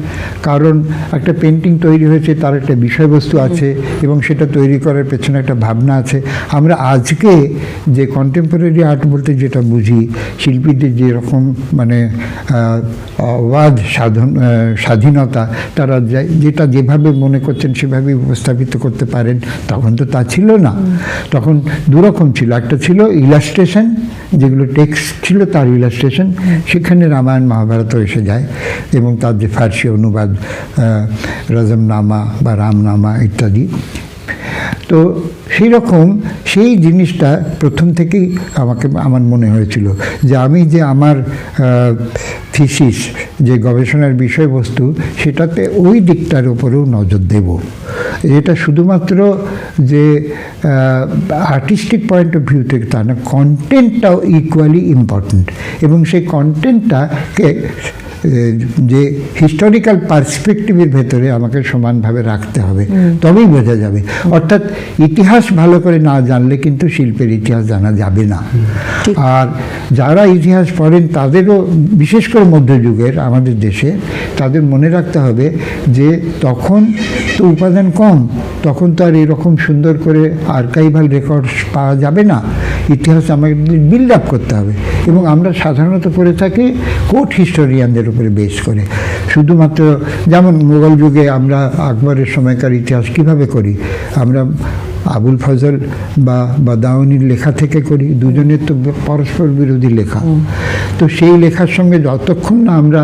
কারণ একটা পেন্টিং তৈরি হয়েছে, তার একটা বিষয়বস্তু আছে, এবং সেটা তৈরি করার পেছনে একটা ভাবনা আছে। আমরা আজকে যে কন্টেম্পোরারি আর্ট বলতে যেটা বুঝি, শিল্পীদের যেরকম মানে অবাধ স্বাধীনতা, তারা যেটা যেভাবে মনে করছেন সেভাবে উপস্থাপিত করতে পারেন, তখন তো তা ছিল না। তখন দুরকম ছিল, একটা ছিল ইলাস্ট্রেশন, যেগুলো টেক্সট ছিল তার ইলাস্ট্রেশন, সেখানে রামায়ণ মহাভারতও এসে যায়, এবং তার যে ফার্সি অনুবাদ রজমনামা বা রামনামা ইত্যাদি। তো সেই রকম সেই জিনিসটা প্রথম থেকেই আমার মনে হয়েছিল যে আমি যে আমার থিসিস, যে গবেষণার বিষয়বস্তু, সেটাতে ওই দিকটার উপরেও নজর দেব। এটা শুধুমাত্র যে আর্টিস্টিক পয়েন্ট অফ ভিউ থেকে তা না, কন্টেন্টটাও ইকুয়ালি ইম্পর্ট্যান্ট, এবং সেই কন্টেন্টটাকে যে হিস্টোরিক্যাল পার্সপেক্টিভের ভেতরে আমাকে সমানভাবে রাখতে হবে, তবেই বোঝা যাবে। অর্থাৎ ইতিহাস ভালো করে না জানলে কিন্তু শিল্পের ইতিহাস জানা যাবে না। আর যারা ইতিহাস পড়েন তাদেরও, বিশেষ করে মধ্যযুগের আমাদের দেশে, তাদের মনে রাখতে হবে যে তখন তো উপাদান কম, তখন তো আর এরকম সুন্দর করে আর্কাইভাল রেকর্ডস পাওয়া যাবে না। ইতিহাস আমাদের বিল্ড আপ করতে হবে, এবং আমরা সাধারণত করে থাকি কোর্ট হিস্টোরিয়ানদের উপরে বেস করে। শুধুমাত্র যেমন মোগল যুগে আমরা আকবরের সময়কার ইতিহাস কীভাবে করি, আমরা আবুল ফজল বা বাদাউনির লেখা থেকে করি, দুজনের তো পরস্পর বিরোধী লেখা। তো সেই লেখার সঙ্গে যতক্ষণ না আমরা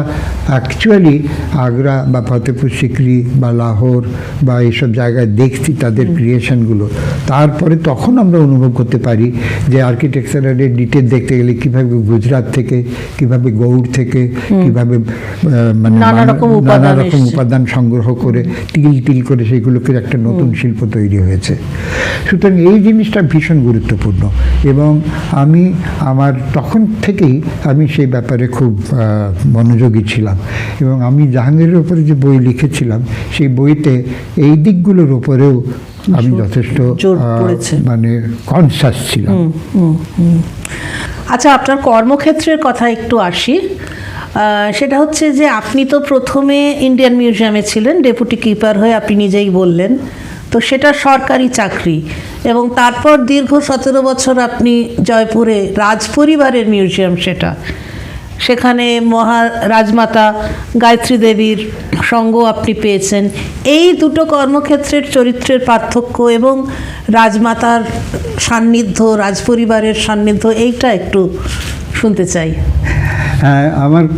অ্যাকচুয়ালি আগ্রা বা ফতেপুর সিকরি বা লাহোর বা এইসব জায়গায় দেখছি তাদের ক্রিয়েশনগুলো, তারপরে তখন আমরা অনুভব করতে পারি যে আর্কিটেকচারের ডিটেল দেখতে গেলে কীভাবে গুজরাট থেকে, কীভাবে গৌড় থেকে, কীভাবে মানে নানা রকম উপাদান সংগ্রহ করে তিল তিল করে সেইগুলোকে একটা নতুন শিল্প তৈরি হয়েছে। সুতরাং এই জিনিসটা ভীষণ গুরুত্বপূর্ণ, এবং আমি আমার তখন থেকেই আমি সেই ব্যাপারে খুব মনোযোগী ছিলাম। এবং আমি জাহাঙ্গীরের উপরে যে বই লিখেছিলাম, সেই বইতে এই দিকগুলোর উপরেও আমি যথেষ্ট মানে কনসাস ছিলাম। আচ্ছা, আপনার কর্মক্ষেত্রের কথা একটু আসি। সেটা হচ্ছে যে আপনি তো প্রথমে ইন্ডিয়ান মিউজিয়ামে ছিলেন ডেপুটি কিপার হয়ে, আপনি নিজেই বললেন। তো সেটা সরকারি চাকরি, এবং তারপর দীর্ঘ 17 বছর আপনি জয়পুরে রাজপরিবারের মিউজিয়াম, সেখানে রাজমাতা গায়ত্রী দেবীর সঙ্গ আপনি পেয়েছেন। এই দুটো কর্মক্ষেত্রের চরিত্রের পার্থক্য এবং রাজমাতার সান্নিধ্য, রাজপরিবারের সান্নিধ্য, এইটা একটু শুনতে চাই। হ্যাঁ,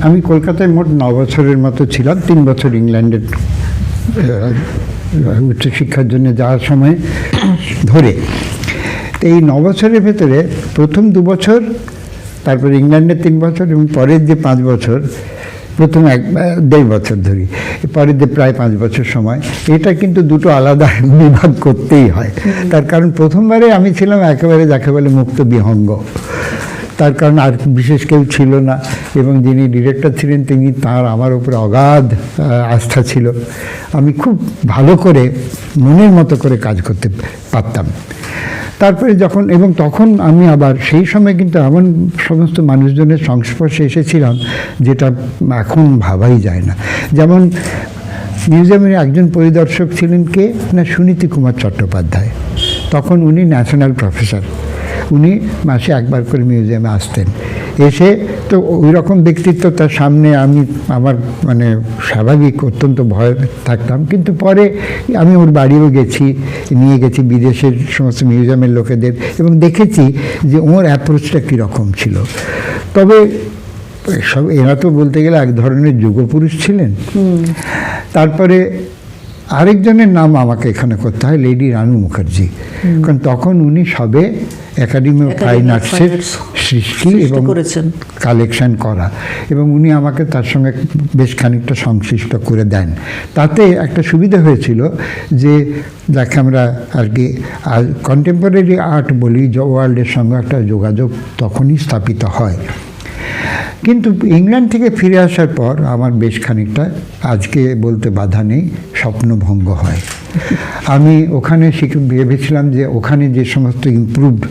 আমি কলকাতায় মোট 9 বছরের মতো ছিলাম। 3 বছর ইংল্যান্ডের উচ্চশিক্ষার জন্য যাওয়ার সময় ধরে। তো এই 9 বছরের ভেতরে প্রথম 2 বছর, তারপর ইংল্যান্ডে 3 বছর, এবং পরের যে 5 বছর, প্রথম 1.5 বছর ধরি, পরের যে প্রায় 5 বছর সময়, এটা কিন্তু দুটো আলাদা বিভাগ করতেই হয়। তার কারণ প্রথমবারে আমি ছিলাম একেবারে যাকে বলে মুক্ত বিহঙ্গ। তার কারণ আর বিশেষ কেউ ছিল না, এবং যিনি ডিরেক্টর ছিলেন তিনি, তার আমার উপরে অগাধ আস্থা ছিল। আমি খুব ভালো করে মনের মতো করে কাজ করতে পারতাম। তারপরে যখন, এবং তখন আমি আবার সেই সময় কিন্তু এমন সমস্ত মানুষজনের সংস্পর্শে এসেছিলাম যেটা এখন ভাবাই যায় না। যেমন মিউজিয়ামের একজন পরিদর্শক ছিলেন কে না, সুনীতি কুমার চট্টোপাধ্যায়। তখন উনি ন্যাশনাল প্রফেসর। উনি মাসে একবার করে মিউজিয়ামে আসতেন। এসে তো ওই রকম ব্যক্তিত্ব, তার সামনে আমার মানে স্বাভাবিক অত্যন্ত ভয় থাকতাম। কিন্তু পরে আমি ওর বাড়িও নিয়ে গেছি বিদেশের সমস্ত মিউজিয়ামের লোকেদের, এবং দেখেছি যে ওর অ্যাপ্রোচটা কীরকম ছিল। তবে সব এরা তো বলতে গেলে এক ধরনের যুগপুরুষ ছিলেন। তারপরে আরেকজনের নাম আমাকে এখানে করতে হয়, লেডি রানু মুখার্জি। কারণ তখন উনি সবে একাডেমি অফ ফাইন আর্টসের সৃষ্টি এবং কালেকশন করা, এবং উনি আমাকে তার সঙ্গে বেশ খানিকটা সংশ্লিষ্ট করে দেন। তাতে একটা সুবিধা হয়েছিল যে যাকে আমরা আর কি কন্টেম্পোরারি আর্ট বলি, ওয়ার্ল্ডের সঙ্গে একটা যোগাযোগ তখনই স্থাপিত হয়। কিন্তু ইংল্যান্ড থেকে ফিরে আসার পর আমার বেশ খানিকটা, আজকে বলতে বাধা নেই, স্বপ্নভঙ্গ হয়। আমি ওখানে ভেবেছিলাম যে ওখানে যে সমস্ত ইমপ্রুভড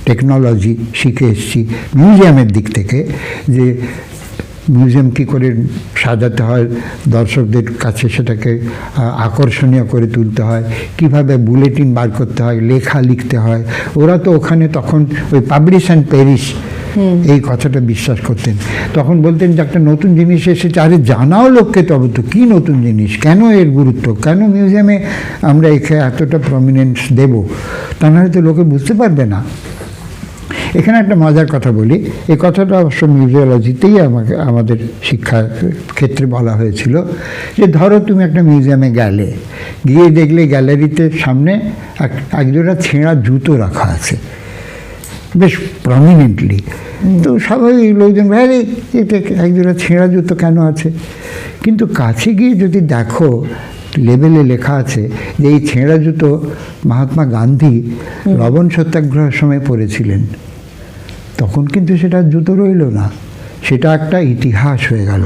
টেকনোলজি শিখে এসেছি মিউজিয়ামের দিক থেকে, যে মিউজিয়াম কী করে সাজাতে হয়, দর্শকদের কাছে সেটাকে আকর্ষণীয় করে তুলতে হয়, কিভাবে বুলেটিন বার করতে হয়, লেখা লিখতে হয়। ওরা তো ওখানে তখন ওই পাবলিশ অ্যান্ড পেরিশ এই কথাটা বিশ্বাস করতেন। তখন বলতেন যে একটা নতুন জিনিস এসেছে, আরে জানাও লোককে, তবে তো কী নতুন জিনিস, কেন এর গুরুত্ব, কেন মিউজিয়ামে আমরা একে এতটা প্রমিনেন্স দেব, তা নাহলে তো লোকে বুঝতে পারবে না। এখানে একটা মজার কথা বলি, এই কথাটা অবশ্য মিউজিওলজিতেই আমাদের শিক্ষা ক্ষেত্রে বলা হয়েছিল, যে ধরো তুমি একটা মিউজিয়ামে গেলে, গিয়ে দেখলে গ্যালারিতে সামনে একজোড়া ছেঁড়া জুতো রাখা আছে বেশ প্রমিনেন্টলি। তো স্বাভাবিক লোকজন ভাই এটা একজোড়া ছেঁড়া জুতো কেন আছে, কিন্তু কাছে গিয়ে যদি দেখো লেবেলে লেখা আছে যে এই ছেঁড়া জুতো মহাত্মা গান্ধী লবণ সত্যাগ্রহের সময় পরেছিলেন, তখন কিন্তু সেটা জুতো রইল না, সেটা একটা ইতিহাস হয়ে গেল।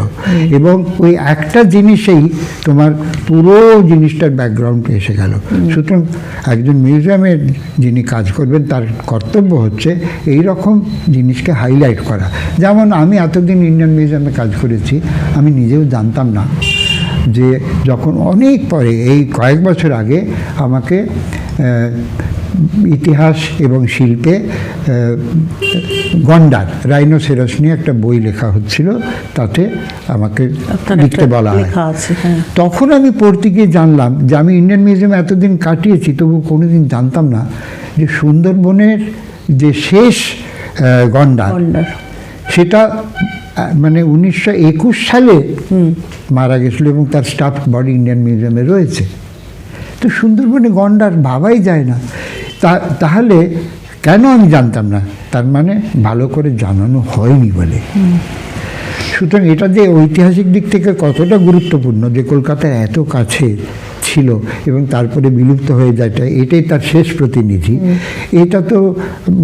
এবং ওই একটা জিনিসেই তোমার পুরো জিনিসটার ব্যাকগ্রাউন্ড এসে গেল। সুতরাং একজন মিউজিয়ামের যিনি কাজ করবেন তার কর্তব্য হচ্ছে এই রকম জিনিসকে হাইলাইট করা। যেমন আমি এতদিন ইন্ডিয়ান মিউজিয়ামে কাজ করেছি, আমি নিজেও জানতাম না যে যখন অনেক পরে, এই কয়েক বছর আগে আমাকে ইতিহাস এবং শিল্পে গন্ডার, রাইনোসেরাস নিয়ে একটা বই লেখা হচ্ছিল, তাতে আমাকে লিখতে বলা হয়। তখন আমি পড়তে গিয়ে জানলাম যে আমি ইন্ডিয়ান মিউজিয়ামে এতদিন কাটিয়েছি, তবু কোনোদিন জানতাম না যে সুন্দরবনের যে শেষ গন্ডার, সেটা মানে 1921 সালে মারা গেছিল, এবং তার স্টাফ বডি ইন্ডিয়ান মিউজিয়ামে রয়েছে। তো সুন্দরবনে গন্ডার ভাবাই যায় না। তাহলে কেন আমি জানতাম না, তার মানে ভালো করে জানানো হয়নি বলে। সুতরাং এটা যে ঐতিহাসিক দিক থেকে কতটা গুরুত্বপূর্ণ, যে কলকাতা এত কাছে ছিল এবং তারপরে বিলুপ্ত হয়ে যায়টা, এটাই তার শেষ প্রতিনিধি। এটা তো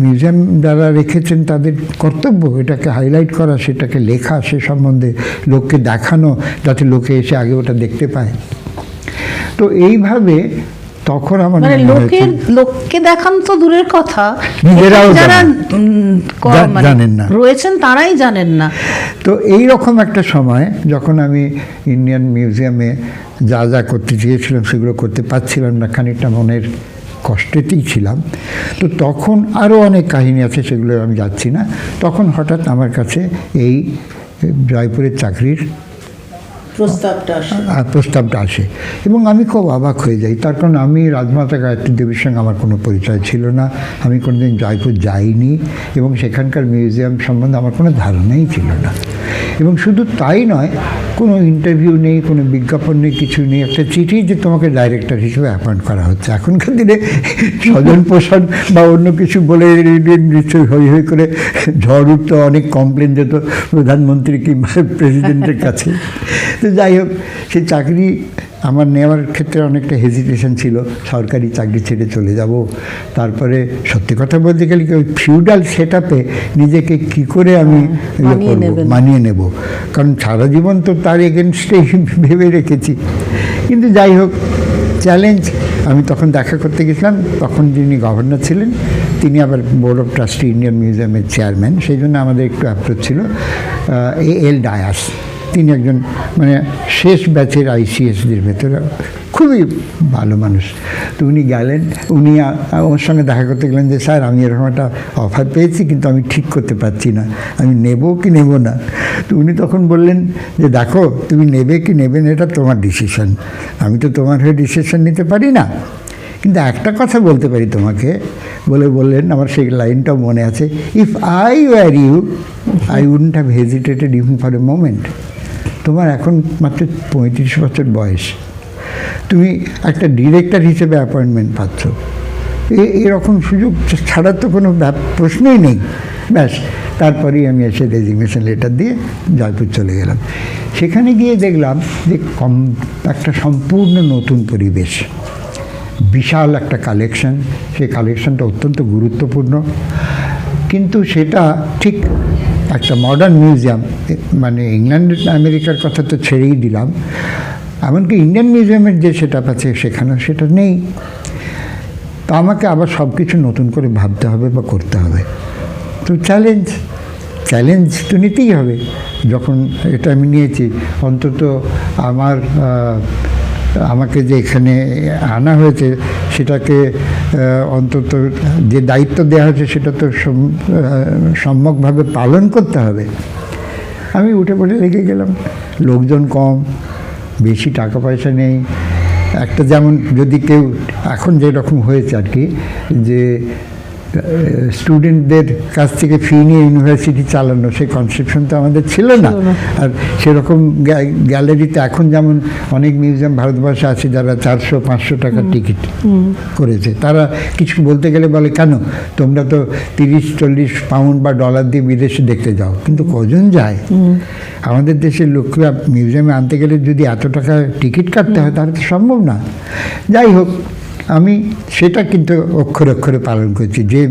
মিউজিয়াম যারা রেখেছেন তাদের কর্তব্য এটাকে হাইলাইট করা, সেটাকে লেখা, সে সম্বন্ধে লোককে দেখানো, যাতে লোকে এসে আগে ওটা দেখতে পায়। তো এইভাবে তখন আমার মানে মনে হয়েছে লোককে দেখান তো দূরের কথা, নিজেরাও যারা জানেন না, রয়েছেন তারাই জানেন না। তো এই রকম একটা সময় যখন আমি ইন্ডিয়ান মিউজিয়ামে যা যা করতে চেয়েছিলাম সেগুলো করতে পারছিলাম না, খানিকটা মনের কষ্টেতেই ছিলাম। তো তখন আরও অনেক কাহিনী আছে, সেগুলো আমি যাচ্ছি না। তখন হঠাৎ আমার কাছে এই জয়পুরের চাকরির প্রস্তাবটা আসে এবং আমি খুব অবাক হয়ে যাই। তার কারণ আমি রাজমাতা গায়ত্রী দেবীর সঙ্গে আমার কোনো পরিচয় ছিল না, আমি কোনোদিন জয়পুর যাইনি এবং সেখানকার মিউজিয়াম সম্বন্ধে আমার কোনো ধারণাই ছিল না। এবং শুধু তাই নয়, কোনো ইন্টারভিউ নেই, কোনো বিজ্ঞাপন নেই, কিছু নেই, একটা চিঠি যে তোমাকে ডাইরেক্টর হিসেবে অ্যাপয়েন্ট করা হচ্ছে। এখনকার দিনে স্বজন পোষণ বা অন্য কিছু বলে নিশ্চয়ই হই হই করে ঝড় উঠতো, অনেক কমপ্লেন যেত প্রধানমন্ত্রী কিংবা প্রেসিডেন্টের কাছে। তো যাই হোক, সেই চাকরি আমার নেওয়ার ক্ষেত্রে অনেকটা হেজিটেশন ছিল, সরকারি চাকরি ছেড়ে চলে যাব। তারপরে সত্যি কথা বলতে গেলে কি ওই ফিউডাল সেট আপে নিজেকে কী করে আমি মানিয়ে নেব, কারণ সারা জীবন তো তার এগেনস্টেই ভেবে রেখেছি। কিন্তু যাই হোক, চ্যালেঞ্জ। আমি তখন দেখা করতে গেছিলাম, তখন যিনি গভর্নর ছিলেন তিনি আবার বোর্ড অফ ট্রাস্টি ইন্ডিয়ান মিউজিয়ামের চেয়ারম্যান, সেই জন্য আমাদের একটু অ্যাপ্রোচ ছিল। এল ডায়াস, তিনি একজন মানে শেষ ব্যাচের আইসিএসদের ভেতরে খুবই ভালো মানুষ। তো উনি গেলেন, উনি ওর সঙ্গে দেখা করতে গেলেন যে স্যার আমি এরকম একটা অফার পেয়েছি, কিন্তু আমি ঠিক করতে পারছি না আমি নেব কি নেব না। তো উনি তখন বললেন যে দেখো, তুমি নেবে কি নেবে না এটা তোমার ডিসিশন, আমি তো তোমার হয়ে ডিসিশন নিতে পারি না, কিন্তু একটা কথা বলতে পারি তোমাকে। বললেন, আমার সেই লাইনটাও মনে আছে, if I were you I wouldn't have hesitated even for a moment. তোমার এখন মাত্র 35 বছর বয়স, তুমি একটা ডিরেক্টর হিসেবে অ্যাপয়েন্টমেন্ট পাচ্ছ, এরকম সুযোগ ছাড়ার তো কোনো প্রশ্নই নেই। ব্যাস, তারপরেই আমি এসে রেজিগনেশন লেটার দিয়ে জয়পুর চলে গেলাম। সেখানে গিয়ে দেখলাম যে একটা সম্পূর্ণ নতুন পরিবেশ, বিশাল একটা কালেকশন, সেই কালেকশনটা অত্যন্ত গুরুত্বপূর্ণ, কিন্তু সেটা ঠিক একটা মডার্ন মিউজিয়াম, মানে ইংল্যান্ড আমেরিকার কথা তো ছেড়েই দিলাম, এমনকি ইন্ডিয়ান মিউজিয়ামের যে সেট আপ আছে সেখানেও সেটা নেই। তো আমাকে আবার সব কিছু নতুন করে ভাবতে হবে বা করতে হবে। তো চ্যালেঞ্জ তো নিতেই হবে। যখন এটা আমি নিয়েছি, অন্তত আমাকে যে এখানে আনা হয়েছে সেটাকে অন্তত যে দায়িত্ব দেওয়া হয়েছে সেটা তো সম্যকভাবে পালন করতে হবে। আমি উঠে পড়ে লেগে গেলাম। লোকজন কম, বেশি টাকা পয়সা নেই। একটা যেমন যদি কেউ এখন যেরকম হয়েছে আর কি, যে স্টুডেন্টদের কাছ থেকে ফি নিয়ে ইউনিভার্সিটি চালানো, সেই কনসেপশন তো আমাদের ছিল না। আর সেরকম গ্যালারিতে এখন যেমন অনেক মিউজিয়াম ভারতবর্ষে আছে যারা 400-500 টাকার টিকিট করেছে, তারা কিছু বলতে গেলে বলে কেন তোমরা তো 30-40 পাউন্ড বা ডলার দিয়ে বিদেশে দেখতে যাও, কিন্তু কজন যায়? আমাদের দেশের লোকরা মিউজিয়ামে আনতে গেলে যদি এত টাকা টিকিট কাটতে হয় তাহলে তো সম্ভব না। যাই হোক, আমি সেটা কিন্তু অক্ষরে অক্ষরে পালন করছি। যে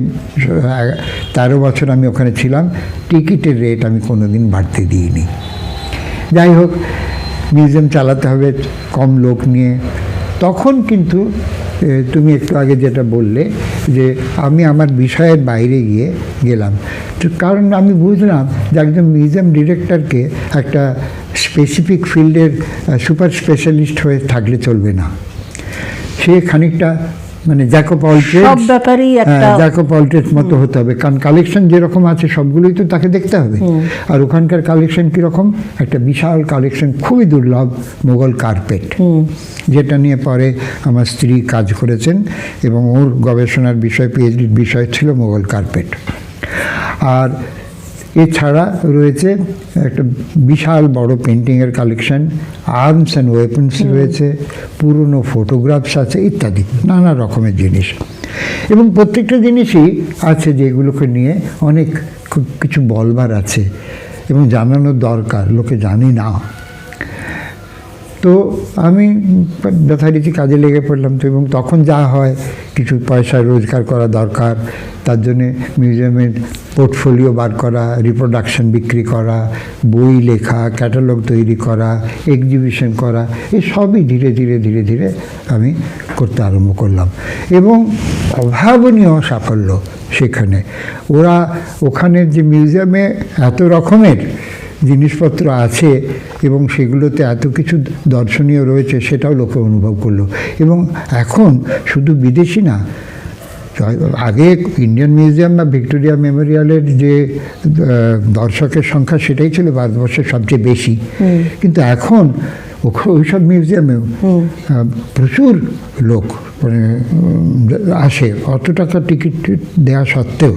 13 বছর আমি ওখানে ছিলাম, টিকিটের রেট আমি কোনো দিন বাড়তে দিইনি। যাই হোক, মিউজিয়াম চালাতে হবে কম লোক নিয়ে। তখন কিন্তু তুমি একটু আগে যেটা বললে যে আমি আমার বিষয়ের বাইরে গেলাম, কারণ আমি বুঝলাম যে একজন মিউজিয়াম ডিরেক্টরকে একটা স্পেসিফিক ফিল্ডের সুপার স্পেশালিস্ট হয়ে থাকলে চলবে না। সে খানিকটা মানে জ্যাকব অল ট্রেডস মতো হতে হবে, কারণ কালেকশন যেরকম আছে সবগুলোই তো তাকে দেখতে হবে। আর ওখানকার কালেকশন কীরকম? একটা বিশাল কালেকশন, খুবই দুর্লভ মোগল কার্পেট, যেটা নিয়ে পরে আমার স্ত্রী কাজ করেছেন এবং ওর গবেষণার বিষয়, পিএইচডির বিষয় ছিল মোগল কার্পেট। আর এছাড়া রয়েছে একটা বিশাল বড় পেন্টিংয়ের কালেকশন, আর্মস অ্যান্ড ওয়েপন্স রয়েছে, পুরনো ফটোগ্রাফস আছে, ইত্যাদি নানা রকমের জিনিস। এবং প্রত্যেকটা জিনিসই আছে যেগুলোকে নিয়ে অনেক কিছু বলবার আছে এবং জানানোর দরকার, লোকে জানি না। তো আমি যথারীতি কাজে লেগে পড়লাম। তো এবং তখন যা হয়, কিছু পয়সা রোজগার করা দরকার, তার জন্যে মিউজিয়ামের পোর্টফোলিও বার করা, রিপ্রোডাকশন বিক্রি করা, বই লেখা, ক্যাটালগ তৈরি করা, এক্সিবিশন করা, এই সবই ধীরে ধীরে ধীরে ধীরে আমি করতে আরম্ভ করলাম। এবং অভাবনীয় সাফল্য সেখানে। ওখানের যে মিউজিয়ামে এত রকমের জিনিসপত্র আছে এবং সেগুলোতে এত কিছু দর্শনীয় রয়েছে, সেটাও লোকে অনুভব করলো। এবং এখন শুধু বিদেশি না, আগে ইন্ডিয়ান মিউজিয়াম বা ভিক্টোরিয়া মেমোরিয়ালের যে দর্শকের সংখ্যা, সেটাই ছিল ভারতবর্ষের সবচেয়ে বেশি। কিন্তু এখন ওইসব মিউজিয়ামেও প্রচুর লোক মানে আসে, অত টাকা টিকিট দেওয়া সত্ত্বেও।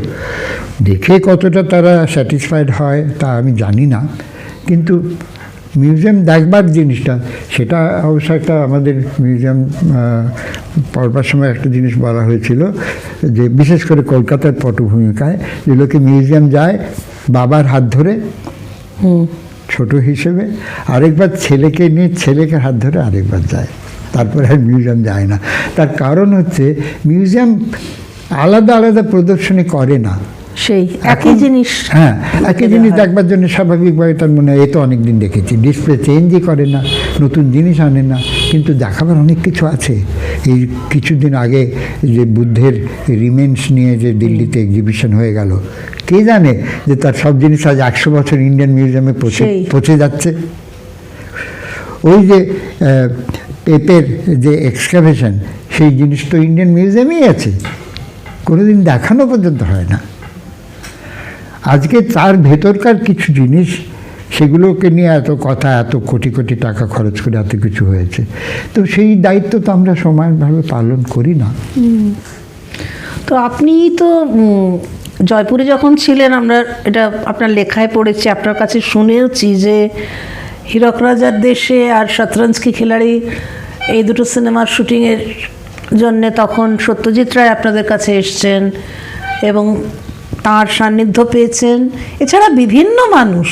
দেখে কতটা তারা স্যাটিসফাইড হয় তা আমি জানি না, কিন্তু মিউজিয়াম দেখবার জিনিসটা, সেটা অবশ্য একটা আমাদের মিউজিয়াম পড়বার সময় একটা জিনিস বলা হয়েছিল, যে বিশেষ করে কলকাতার পটভূমিকায় যে লোকে মিউজিয়াম যায় বাবার হাত ধরে ছোট হিসেবে, আরেকবার ছেলেকে নিয়ে ছেলেকে হাত ধরে আরেকবার যায়, তারপরে আর মিউজিয়াম যায় না। তার কারণ হচ্ছে মিউজিয়াম আলাদা আলাদা প্রদর্শনী করে না, সেই একই জিনিস, হ্যাঁ একই জিনিস দেখবার জন্য স্বাভাবিকভাবে তার মনে হয় এ তো অনেক দিন দেখেছি। ডিসপ্লে চেঞ্জই করে না, নতুন জিনিস আনে না, কিন্তু দেখাবার অনেক কিছু আছে। এই কিছুদিন আগে যে বুদ্ধের রিমেন্স নিয়ে যে দিল্লিতে এক্সিবিশন হয়ে গেল, কে জানে যে তার সব জিনিস আজ 100 বছর ইন্ডিয়ান মিউজিয়ামে পৌঁছে যাচ্ছে। ওই যে পেপের যে এক্সকাভেশন, সেই জিনিস তো ইন্ডিয়ান মিউজিয়ামেই আছে, কোনোদিন দেখানো পর্যন্ত হয় না। আজকে তার ভেতরকার কিছু জিনিস, সেগুলোকে নিয়ে এত কথা, এত কোটি কোটি টাকা খরচ করে এত কিছু হয়েছে, তো সেই দায়িত্ব তো আমরা সমানভাবে পালন করি না। তো আপনি তো জয়পুরে যখন ছিলেন, আমরা এটা আপনার লেখায় পড়েছি, আপনার কাছে শুনেওছি যে হীরক রাজার দেশে আর শতরঞ্জ কি খিলাড়ি, এই দুটো সিনেমার শুটিংয়ের জন্যে তখন সত্যজিৎ রায় আপনাদের কাছে এসছেন এবং তাঁর সান্নিধ্য পেয়েছেন। এছাড়া বিভিন্ন মানুষ,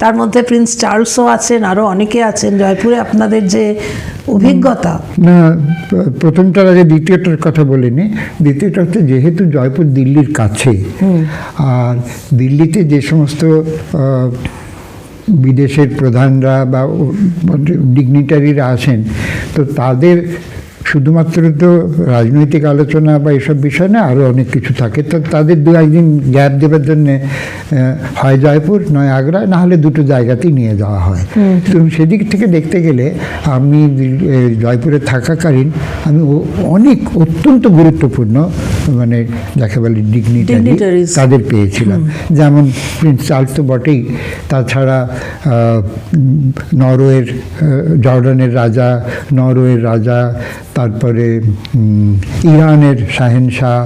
তার মধ্যে প্রিন্স চার্লসও আছেন, আরও অনেকে আছেন। জয়পুরে আপনাদের যে অভিজ্ঞতা, না প্রথমটার আগে দ্বিতীয়টার কথা বলিনি। দ্বিতীয়টা হচ্ছে, যেহেতু জয়পুর দিল্লির কাছে, আর দিল্লিতে যে সমস্ত বিদেশের প্রধানরা বা ডিগনিটারিরা আসেন, তো তাদের শুধুমাত্র তো রাজনৈতিক আলোচনা বা এসব বিষয় না, আরও অনেক কিছু থাকে। তো তাদের দু একদিন গ্যাপ দেওয়ার জন্যে হয় জয়পুর নয় আগ্রা, না হলে দুটো জায়গাতেই নিয়ে যাওয়া হয়। তো সেদিক থেকে দেখতে গেলে আমি জয়পুরে থাকাকালীন আমি অনেক অত্যন্ত গুরুত্বপূর্ণ মানে যাকে বলে ডিগনিটারি তাদের পেয়েছিলাম। যেমন প্রিন্স চার্লস তো বটেই, তাছাড়া নরওয়ের জর্ডানের রাজা, নরওয়ের রাজা, তারপরে ইরানের শাহেনশাহ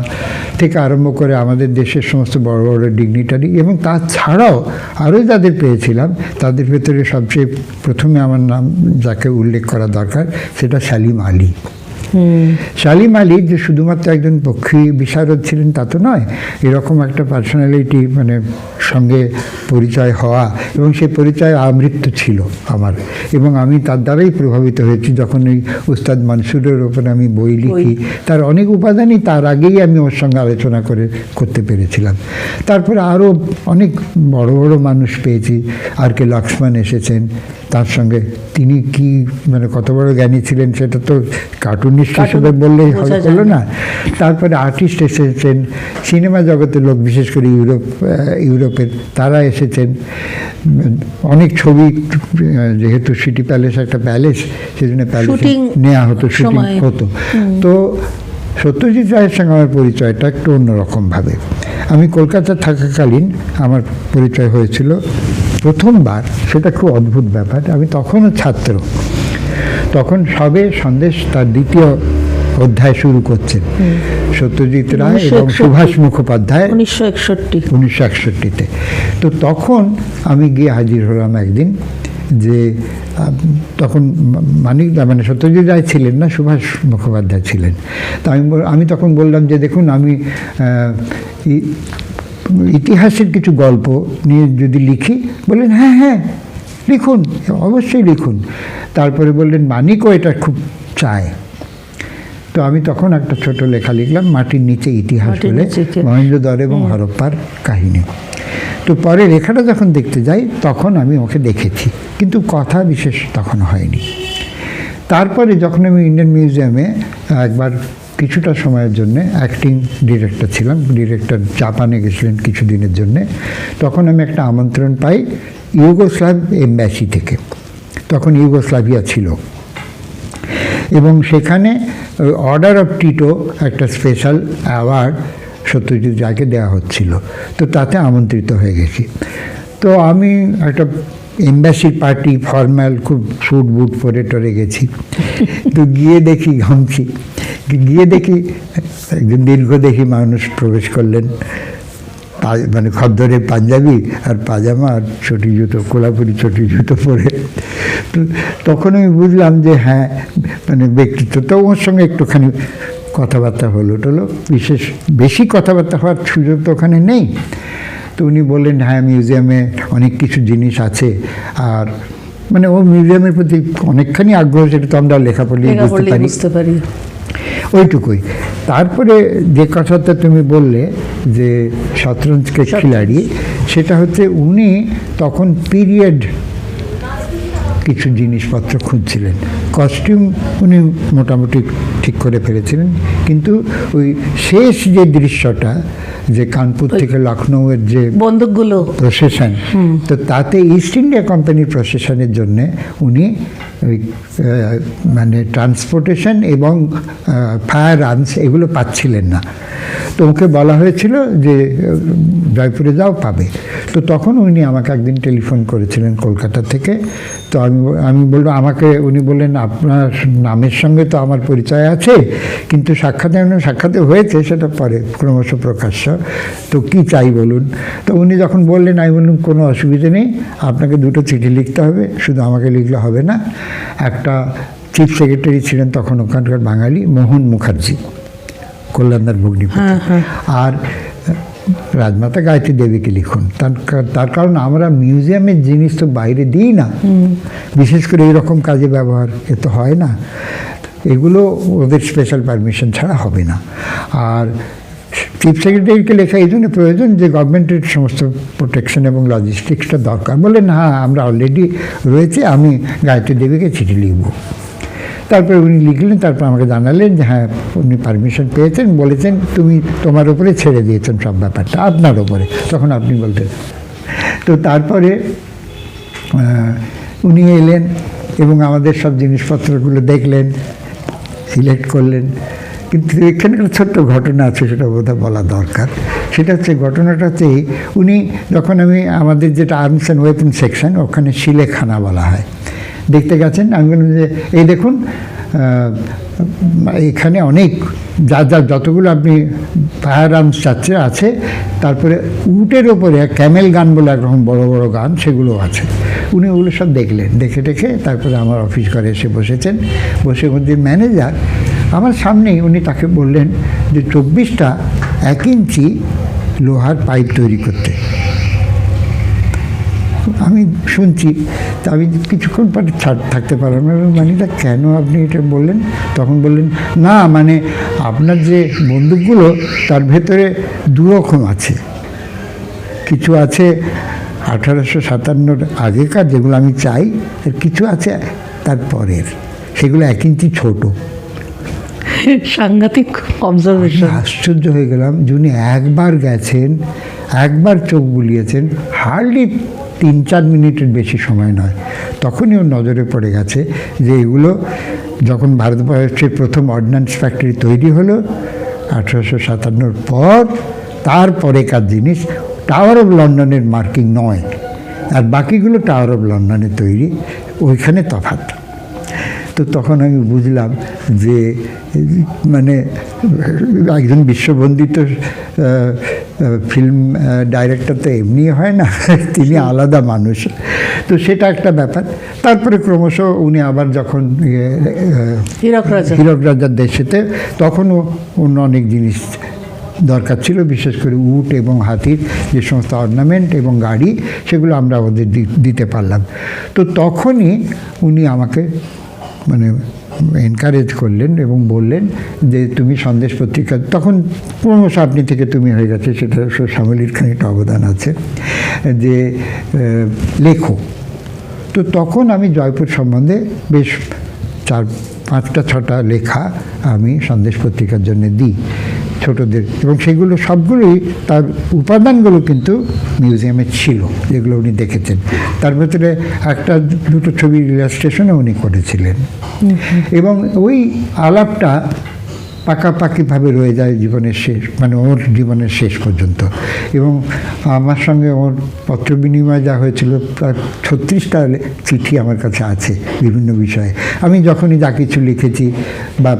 থেকে আরম্ভ করে আমাদের দেশের সমস্ত বড় বড় ডিগনিটারি, এবং তাছাড়াও আরও যাদের পেয়েছিলাম, তাদের ভেতরে সবচেয়ে প্রথমে আমার নাম যাকে উল্লেখ করা দরকার, সেটা সালিম আলী। সালিম আলী যে শুধুমাত্র একজন পক্ষী বিশারদ ছিলেন তা তো নয়, এরকম একটা পার্সোনালিটি মানে সঙ্গে পরিচয় হওয়া, এবং সেই পরিচয় আমৃত্যু ছিল আমার, এবং আমি তার দ্বারাই প্রভাবিত হয়েছি। যখন ওই উস্তাদ মনসুরের ওপরে আমি বই লিখি, তার অনেক উপাদানই তার আগেই আমি ওর সঙ্গে আলোচনা করতে পেরেছিলাম। তারপরে আরও অনেক বড় বড় মানুষ পেয়েছি। আর কে লক্ষ্মণ এসেছেন, তার সঙ্গে তিনি কি মানে কত বড় জ্ঞানী ছিলেন সেটা তো কার্টুনিস্ট হিসেবে বললেই হলো না। তারপরে আর্টিস্ট এসেছেন, সিনেমা জগতের লোক, বিশেষ করে ইউরোপের তারা এসেছেন। অনেক ছবি, যেহেতু সিটি প্যালেস একটা প্যালেস, সেজন্য প্যালেস নেওয়া হতো, শুটিং হতো। তো সত্যজিৎ রায়ের সঙ্গে আমার পরিচয়টা একটু অন্যরকমভাবে। আমি কলকাতা থাকাকালীন আমার পরিচয় হয়েছিল প্রথমবার, সেটা খুব অদ্ভুত ব্যাপার। আমি তখনও ছাত্র, তখন সবে সন্দেশ তার দ্বিতীয় অধ্যায় শুরু করছেন, সত্যজিৎ রায় এবং সুভাষ মুখোপাধ্যায়, 1961-তে। তো তখন আমি গিয়ে হাজির হলাম একদিন, যে তখন মানে সত্যজিৎ রায় ছিলেন না, সুভাষ মুখোপাধ্যায় ছিলেন। তো আমি তখন বললাম যে দেখুন, আমি ইতিহাসের কিছু গল্প নিয়ে যদি লিখি। বললেন হ্যাঁ হ্যাঁ, লিখুন, অবশ্যই লিখুন। তারপরে বললেন মানিকও এটা খুব চায়। তো আমি তখন একটা ছোট লেখা লিখলাম, মাটির নিচে ইতিহাস মাটির বলে, নিচে ইতিহাস। মহেঞ্জোদড়ো এবং হরপ্পার কাহিনী। তো পরে লেখাটা যখন দেখতে যাই তখন আমি ওকে দেখেছি, কিন্তু কথা বিশেষ তখন হয়নি। তারপরে যখন আমি ইন্ডিয়ান মিউজিয়ামে একবার কিছুটা সময়ের জন্যে অ্যাক্টিং ডিরেক্টর ছিলাম, ডিরেক্টর জাপানে গেছিলেন কিছুদিনের জন্যে, তখন আমি একটা আমন্ত্রণ পাই ইউগোস্লাভ এম্বাসি থেকে। তখন ইউগোস্লাভিয়া ছিল, এবং সেখানে অর্ডার অফ টিটো একটা স্পেশাল অ্যাওয়ার্ড সত্যজিৎ রায়কে দেওয়া হচ্ছিল। তো তাতে আমন্ত্রিত হয়ে গেছি। তো আমি একটা এম্বাসি পার্টি ফর্মাল খুব স্যুট বুট পরে টরে গেছি। তো গিয়ে দেখি, ঘামছি, গিয়ে দেখি একজন দীর্ঘদেহী মানুষ প্রবেশ করলেন, মানে খদ্দরে পাঞ্জাবি আর পাজামা আর চটি জুতো, কোলাপুরি চটি জুতো পরে। তো তখন আমি বুঝলাম যে হ্যাঁ, মানে ব্যক্তিত্ব। তো ওর সঙ্গে একটুখানি কথাবার্তা হলো টলো, বিশেষ বেশি কথাবার্তা হওয়ার সুযোগ তো ওখানে নেই। তো উনি বললেন হ্যাঁ, মিউজিয়ামে অনেক কিছু জিনিস আছে, আর মানে ও মিউজিয়ামের প্রতি অনেকখানি আগ্রহ, সেটা তো আমরা লেখাপড়ি বুঝতে পারি, ওইটুকুই। তারপরে যে কথাটা তুমি বললে যে শতরঞ্জকে খিলাড়ি, সেটা হচ্ছে উনি তখন পিরিয়ড কিছু জিনিসপত্র খুঁজছিলেন। কস্টিউম উনি মোটামুটি ঠিক করে ফেলেছিলেন, কিন্তু ওই শেষ যে দৃশ্যটা, যে কানপুর থেকে লখনৌয়ের যে বন্দুকগুলো প্রসেশন, তো তাতে ইস্ট ইন্ডিয়া কোম্পানির প্রসেশনের জন্যে উনি ওই মানে ট্রান্সপোর্টেশন এবং ফায়ার আর্মস এগুলো পাচ্ছিলেন না। তো ওকে বলা হয়েছিল যে জয়পুরে যাও, পাবে। তো তখন উনি আমাকে একদিন টেলিফোন করেছিলেন কলকাতা থেকে। তো আমি বললাম, আমাকে উনি বললেন আপনার নামের সঙ্গে তো আমার পরিচয় আছে, কিন্তু সাক্ষাতে হয়েছে, সেটা পরে ক্রমশ প্রকাশ্য। তো কি চাই বলুন। তো উনি যখন বললেন, আমি বললাম কোনো অসুবিধা নেই, আপনাকে দুটো চিঠি লিখতে হবে, শুধু আমাকে লিখলে হবে না। একটা চিফ সেক্রেটারি ছিলেন তখন ওখানকার বাঙালি, মোহন মুখার্জি, কল্যাণদার ভগ্নিপতি, আর রাজমাতা গায়ত্রী দেবীকে লিখুন। তার কারণ আমরা মিউজিয়ামের জিনিস তো বাইরে দিই না, বিশেষ করে এইরকম কাজে ব্যবহার এ তো হয় না, এগুলো ওদের স্পেশাল পারমিশন ছাড়া হবে না। আর চিফ সেক্রেটারিকে লেখা এই জন্য প্রয়োজন যে গভর্নমেন্টের সমস্ত প্রোটেকশন এবং লজিস্টিক্সটা দরকার। বললেন হ্যাঁ, আমরা অলরেডি রয়েছে, আমি গায়ত্রী দেবীকে চিঠি লিখব। তারপরে উনি লিখলেন, তারপর আমাকে জানালেন যে হ্যাঁ, উনি পারমিশন পেয়েছেন, বলেছেন তুমি তোমার ওপরে ছেড়ে দিয়েছেন সব ব্যাপারটা, আপনার ওপরে। তখন আপনি বলতেন। তো তারপরে উনি এলেন এবং আমাদের সব জিনিসপত্রগুলো দেখলেন, সিলেক্ট করলেন। কিন্তু এখানে একটা ছোট্ট ঘটনা আছে, সেটা বোধহয় বলা দরকার। সেটা হচ্ছে, ঘটনাটা হচ্ছে উনি যখন আমাদের যেটা আর্মস অ্যান্ড ওয়েপন সেকশন, ওখানে শিলেখানা বলা হয়, দেখতে গেছেন। আমি বললাম যে এই দেখুন, এখানে অনেক যতগুলো আপনি ফায়ার আর্মস আছে, তারপরে উটের ওপরে ক্যামেল গান বলে একরকম বড় বড় গান, সেগুলো আছে। উনি ওগুলো সব দেখলেন, দেখে তারপরে আমার অফিস ঘরে এসে বসেছেন। বসে মধ্যে ম্যানেজার আমার সামনেই, উনি তাকে বললেন যে 24টা 1 ইঞ্চি লোহার পাইপ তৈরি করতে। আমি শুনছি, তা আমি কিছুক্ষণ পরে থাকতে পারলাম না। মানিদা কেন আপনি এটা বললেন? তখন বললেন না, মানে আপনার যে বন্দুকগুলো তার ভেতরে দুরকম আছে, কিছু আছে 1857 আগেকার যেগুলো আমি চাই, আর কিছু আছে তারপরের, সেগুলো 1 ইঞ্চি ছোট। সাংঘাতিক অবজারভেশন। আশ্চর্য হয়ে গেলাম। যিনি একবার গেছেন, একবার চোখ বুলিয়েছেন, হার্ডলি 3-4 মিনিটের বেশি সময় নয়, তখনই ওর নজরে পড়ে গেছে যে এগুলো যখন ভারতবর্ষের প্রথম অর্ডিন্যান্স ফ্যাক্টরি তৈরি হলো 1857 পর, তারপরেকার জিনিস। টাওয়ার অফ লন্ডনের মার্কিং নয়, আর বাকিগুলো টাওয়ার অফ লন্ডনে তৈরি, ওইখানে তফাৎ। তো তখন আমি বুঝলাম যে মানে একজন বিশ্ববন্দিত ফিল্ম ডাইরেক্টর তো এমনি হয় না, তিনি আলাদা মানুষ। তো সেটা একটা ব্যাপার। তারপরে ক্রমশ উনি আবার যখন হীরক রাজার দেশেতে, তখনও অন্য অনেক জিনিস দরকার ছিল, বিশেষ করে উট এবং হাতির যে সমস্ত অর্নামেন্ট এবং গাড়ি, সেগুলো আমরা ওদের দিতে পারলাম। তো তখনই উনি আমাকে মানে এনকারেজ করলেন এবং বললেন যে তুমি সন্দেশ পত্রিকা, তখন ক্রমশ আপনি থেকে তুমি হয়ে গেছে, সেটা শ্যামলীর খানিকটা অবদান আছে, যে লেখো। তো তখন আমি জয়পুর সম্বন্ধে বেশ 4-5টা লেখা আমি সন্দেশ পত্রিকার জন্য দিই ছোটদের, এবং সেগুলো সবগুলোই তার উপাদানগুলো কিন্তু মিউজিয়ামে ছিল, যেগুলো উনি দেখেছেন। তার ভেতরে 1-2টো ছবির ইলাস্ট্রেশনও উনি করেছিলেন, এবং ওই আলাপটা পাকাপাকিভাবে রয়ে যায় জীবনের শেষ, মানে ওর জীবনের শেষ পর্যন্ত। এবং আমার সঙ্গে ওর পত্র বিনিময় যা হয়েছিল, প্রায় 36টা চিঠি আমার কাছে আছে বিভিন্ন বিষয়ে। আমি যখনই যা কিছু লিখেছি বা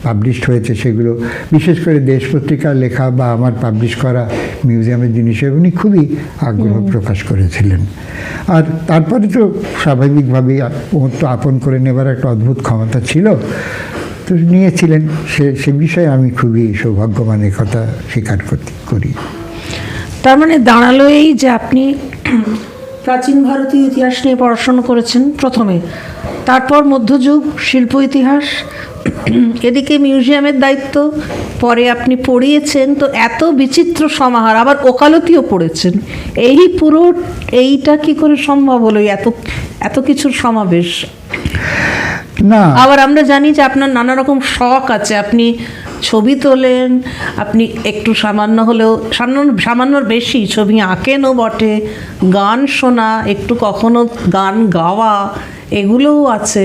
পাবলিশড হয়েছে, সেগুলো বিশেষ করে দেশ পত্রিকার লেখা বা আমার পাবলিশ করা মিউজিয়ামের জিনিসে উনি খুবই আগ্রহ প্রকাশ করেছিলেন। আর তারপরে তো স্বাভাবিকভাবেই ওর তো আপন করে নেবার একটা অদ্ভুত ক্ষমতা ছিল, তো নিয়েছিলেন। সে বিষয়ে আমি খুবই সৌভাগ্যবানের কথা স্বীকার করি। তার মানে দাঁড়ালো এই যে আপনি প্রাচীন ভারতীয় ইতিহাস নিয়ে পড়াশোনা করেছেন প্রথমে, তারপর মধ্যযুগ, শিল্প ইতিহাস, এদিকে মিউজিয়ামের দায়িত্ব, পরে আপনি পড়িয়েছেন, তো এত বিচিত্র সমাহার, আবার ওকালতিও পড়েছেন। এইটা কি করে সম্ভব হলো, এত কিছুর সমাবেশ? না, আবার আমরা জানি যে আপনার নানা রকম শখ আছে, আপনি ছবি তোলেন, আপনি একটু সামান্য হলেও সামান্যর বেশি ছবি আঁকেনও বটে, গান শোনা, একটু কখনো গান গাওয়া, এগুলোও আছে,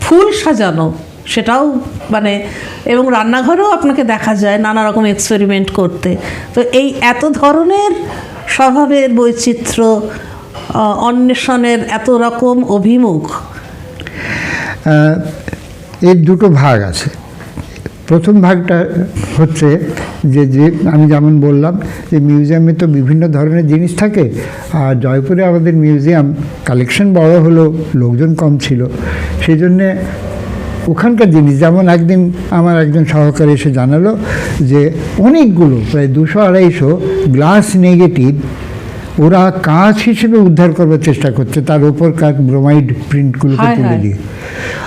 ফুল সাজানো সেটাও মানে, এবং রান্নাঘরেও আপনাকে দেখা যায় নানা রকম এক্সপেরিমেন্ট করতে। তো এই এত ধরনের স্বভাবের বৈচিত্র্য, অন্বেষণের এত রকম অভিমুখ, এর দুটো ভাগ আছে। প্রথম ভাগটা হচ্ছে যে আমি যেমন বললাম যে মিউজিয়ামে তো বিভিন্ন ধরনের জিনিস থাকে, আর জয়পুরে আমাদের মিউজিয়াম কালেকশন বড় হলো, লোকজন কম ছিল, সেই জন্যে ওখানকার জিনিস, যেমন একদিন আমার একজন সহকারী এসে জানালো যে অনেকগুলো প্রায় 200-250 গ্লাস নেগেটিভ ওরা কাঁচ হিসেবে উদ্ধার করবার চেষ্টা করছে, তার ওপর কাজ ব্রোমাইড প্রিন্টগুলোকে তুলে দিয়ে।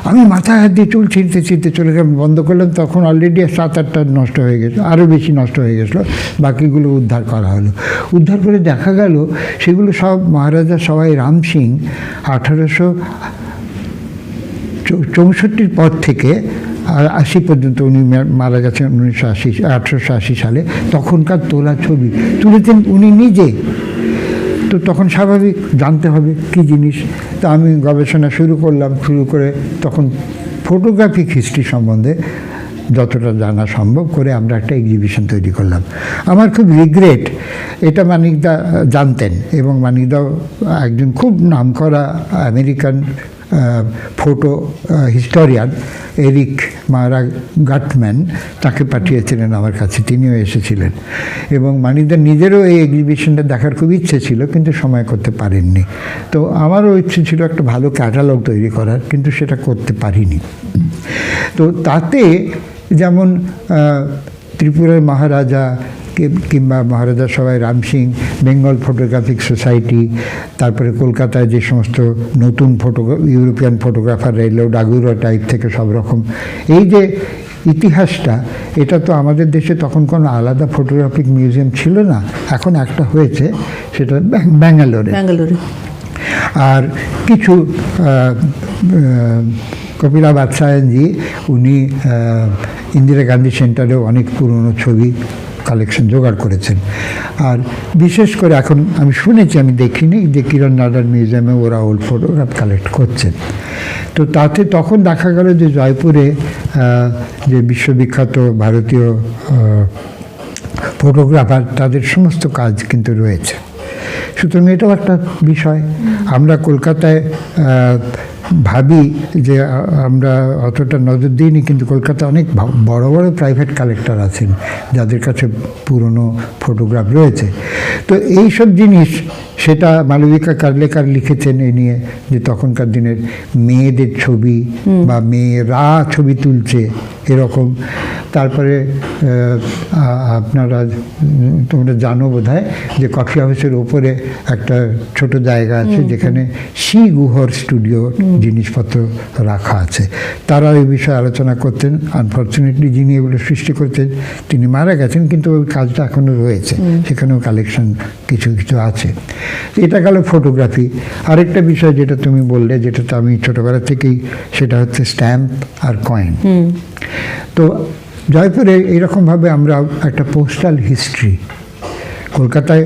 আমি মাথায় হাত দিয়ে চুল ছিঁড়তে চলে গেলাম, বন্ধ করলাম। তখন অলরেডি 7-8টা নষ্ট হয়ে গেছিলো, আরও বেশি নষ্ট হয়ে গেছিলো। বাকিগুলো উদ্ধার করা হলো। উদ্ধার করে দেখা গেল সেগুলো মহারাজা সবাই রাম সিং 1864 পর থেকে 80 পর্যন্ত, উনি মারা গেছেন 1880 সালে, তখনকার তোলা ছবি তুলেছেন উনি নিজে। তো তখন স্বাভাবিক জানতে হবে কী জিনিস। তো আমি গবেষণা শুরু করে তখন ফটোগ্রাফিক হিস্ট্রি সম্বন্ধে যতটা জানা সম্ভব করে আমরা একটা এক্সিবিশন তৈরি করলাম। আমার খুব রিগ্রেট, এটা মানিকদা জানতেন, এবং মানিকদাও একজন খুব নামকরা আমেরিকান ফটো হিস্টোরিয়ান এরিক মারা গাটম্যান, তাকে পাঠিয়েছিলেন আমার কাছে, তিনিও এসেছিলেন। এবং মানিকদার নিজেরও এই এক্সিবিশনটা দেখার খুব ইচ্ছে ছিল, কিন্তু সময় করতে পারেননি। তো আমারও ইচ্ছে ছিল একটা ভালো ক্যাটালগ তৈরি করার, কিন্তু সেটা করতে পারিনি। তো তাতে যেমন ত্রিপুরার মহারাজা কিংবা মহারাজা সবাই রাম সিং, বেঙ্গল ফটোগ্রাফিক সোসাইটি, তারপরে কলকাতায় যে সমস্ত নতুন ইউরোপিয়ান ফটোগ্রাফার এলো, ডাগুরা টাইপ থেকে সব রকম, এই যে ইতিহাসটা, এটা তো আমাদের দেশে তখন কোনো আলাদা ফটোগ্রাফিক মিউজিয়াম ছিল না। এখন একটা হয়েছে, সেটা ব্যাঙ্গালোরে। আর কিছু কপিলা বাদশাহজি, উনি ইন্দিরা গান্ধী সেন্টারেও অনেক পুরনো ছবি কালেকশন জোগাড় করেছেন। আর বিশেষ করে এখন আমি শুনেছি, আমি দেখিনি, যে কিরণ নাডার মিউজিয়ামে ওরা ওল্ড ফটোগ্রাফ কালেক্ট করছেন। তো তাতে তখন দেখা গেল যে জয়পুরে যে বিশ্ববিখ্যাত ভারতীয় ফটোগ্রাফার, তাদের সমস্ত কাজ কিন্তু রয়েছে। সুতরাং এটাও একটা বিষয়। আমরা কলকাতায় ভাবি যে আমরা অতটা নজর দিইনি, কিন্তু কলকাতায় অনেক বড় বড় প্রাইভেট কালেক্টর আছেন যাদের কাছে পুরনো ফটোগ্রাফ রয়েছে। তো এই সব জিনিস সেটা মালবিকা কার্লেকার লিখেছেন এ নিয়ে, যে তখনকার দিনের মেয়েদের ছবি বা মেয়েরা ছবি তুলছে এরকম। তারপরে আপনারা তোমরা জানো বোধহয় যে কফি হাউসের ওপরে একটা ছোট জায়গা আছে যেখানে সি গুহর স্টুডিও জিনিসপত্র রাখা আছে। তারা এই বিষয়ে আলোচনা করতেন। আনফর্চুনেটলি যিনি এগুলো সৃষ্টি করতেন তিনি মারা গেছেন, কিন্তু ওই কাজটা এখনও রয়েছে, সেখানেও কালেকশন কিছু কিছু আছে। এটা গেল ফটোগ্রাফি। আরেকটা বিষয় যেটা তুমি বললে, যেটাতে আমি ছোটোবেলা থেকেই, সেটা হচ্ছে স্ট্যাম্প আর কয়েন। তো জয়পুরে এইরকমভাবে আমরা একটা পোস্টাল হিস্ট্রি, কলকাতায়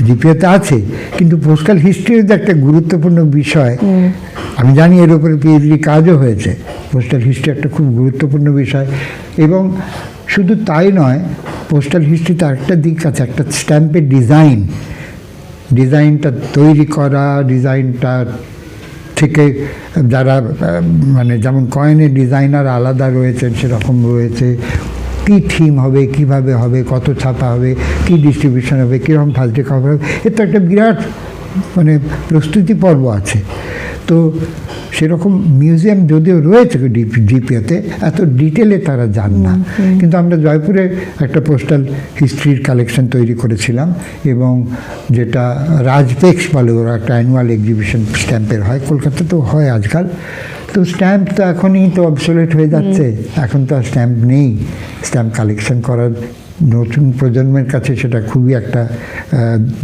জিপিওতে আছে, কিন্তু পোস্টাল হিস্ট্রির যে একটা গুরুত্বপূর্ণ বিষয়, আমি জানি এর উপরে পিএইচডি কাজও হয়েছে। পোস্টাল হিস্ট্রি একটা খুব গুরুত্বপূর্ণ বিষয়। এবং শুধু তাই নয়, পোস্টাল হিস্ট্রিতে আরেকটা দিক আছে, একটা স্ট্যাম্পের ডিজাইনটা তৈরি করা, ডিজাইনটা থেকে যারা মানে যেমন কয়েনের ডিজাইনার আলাদা রয়েছেন সেরকম রয়েছে, কী থিম হবে, কিভাবে হবে, কত ছাপা হবে, কী ডিস্ট্রিবিউশন হবে, কীরকম ফার্স্ট ডে কভার হবে, এর তো একটা বিরাট মানে প্রস্তুতি পর্ব আছে। তো সেরকম মিউজিয়াম যদিও রয়েছে জিপিওতে, এত ডিটেলে তারা যান না। কিন্তু আমরা জয়পুরে একটা পোস্টাল হিস্ট্রির কালেকশন তৈরি করেছিলাম, এবং যেটা রাজপেক্স বলে, ওরা একটা অ্যানুয়াল এক্সিবিশন স্ট্যাম্পের হয়, কলকাতাতেও হয় আজকাল। তো স্ট্যাম্প তো এখনই তো অবসোলেট হয়ে যাচ্ছে, এখন তো আর স্ট্যাম্প নেই। স্ট্যাম্প কালেকশন করার নতুন প্রজন্মের কাছে সেটা খুবই একটা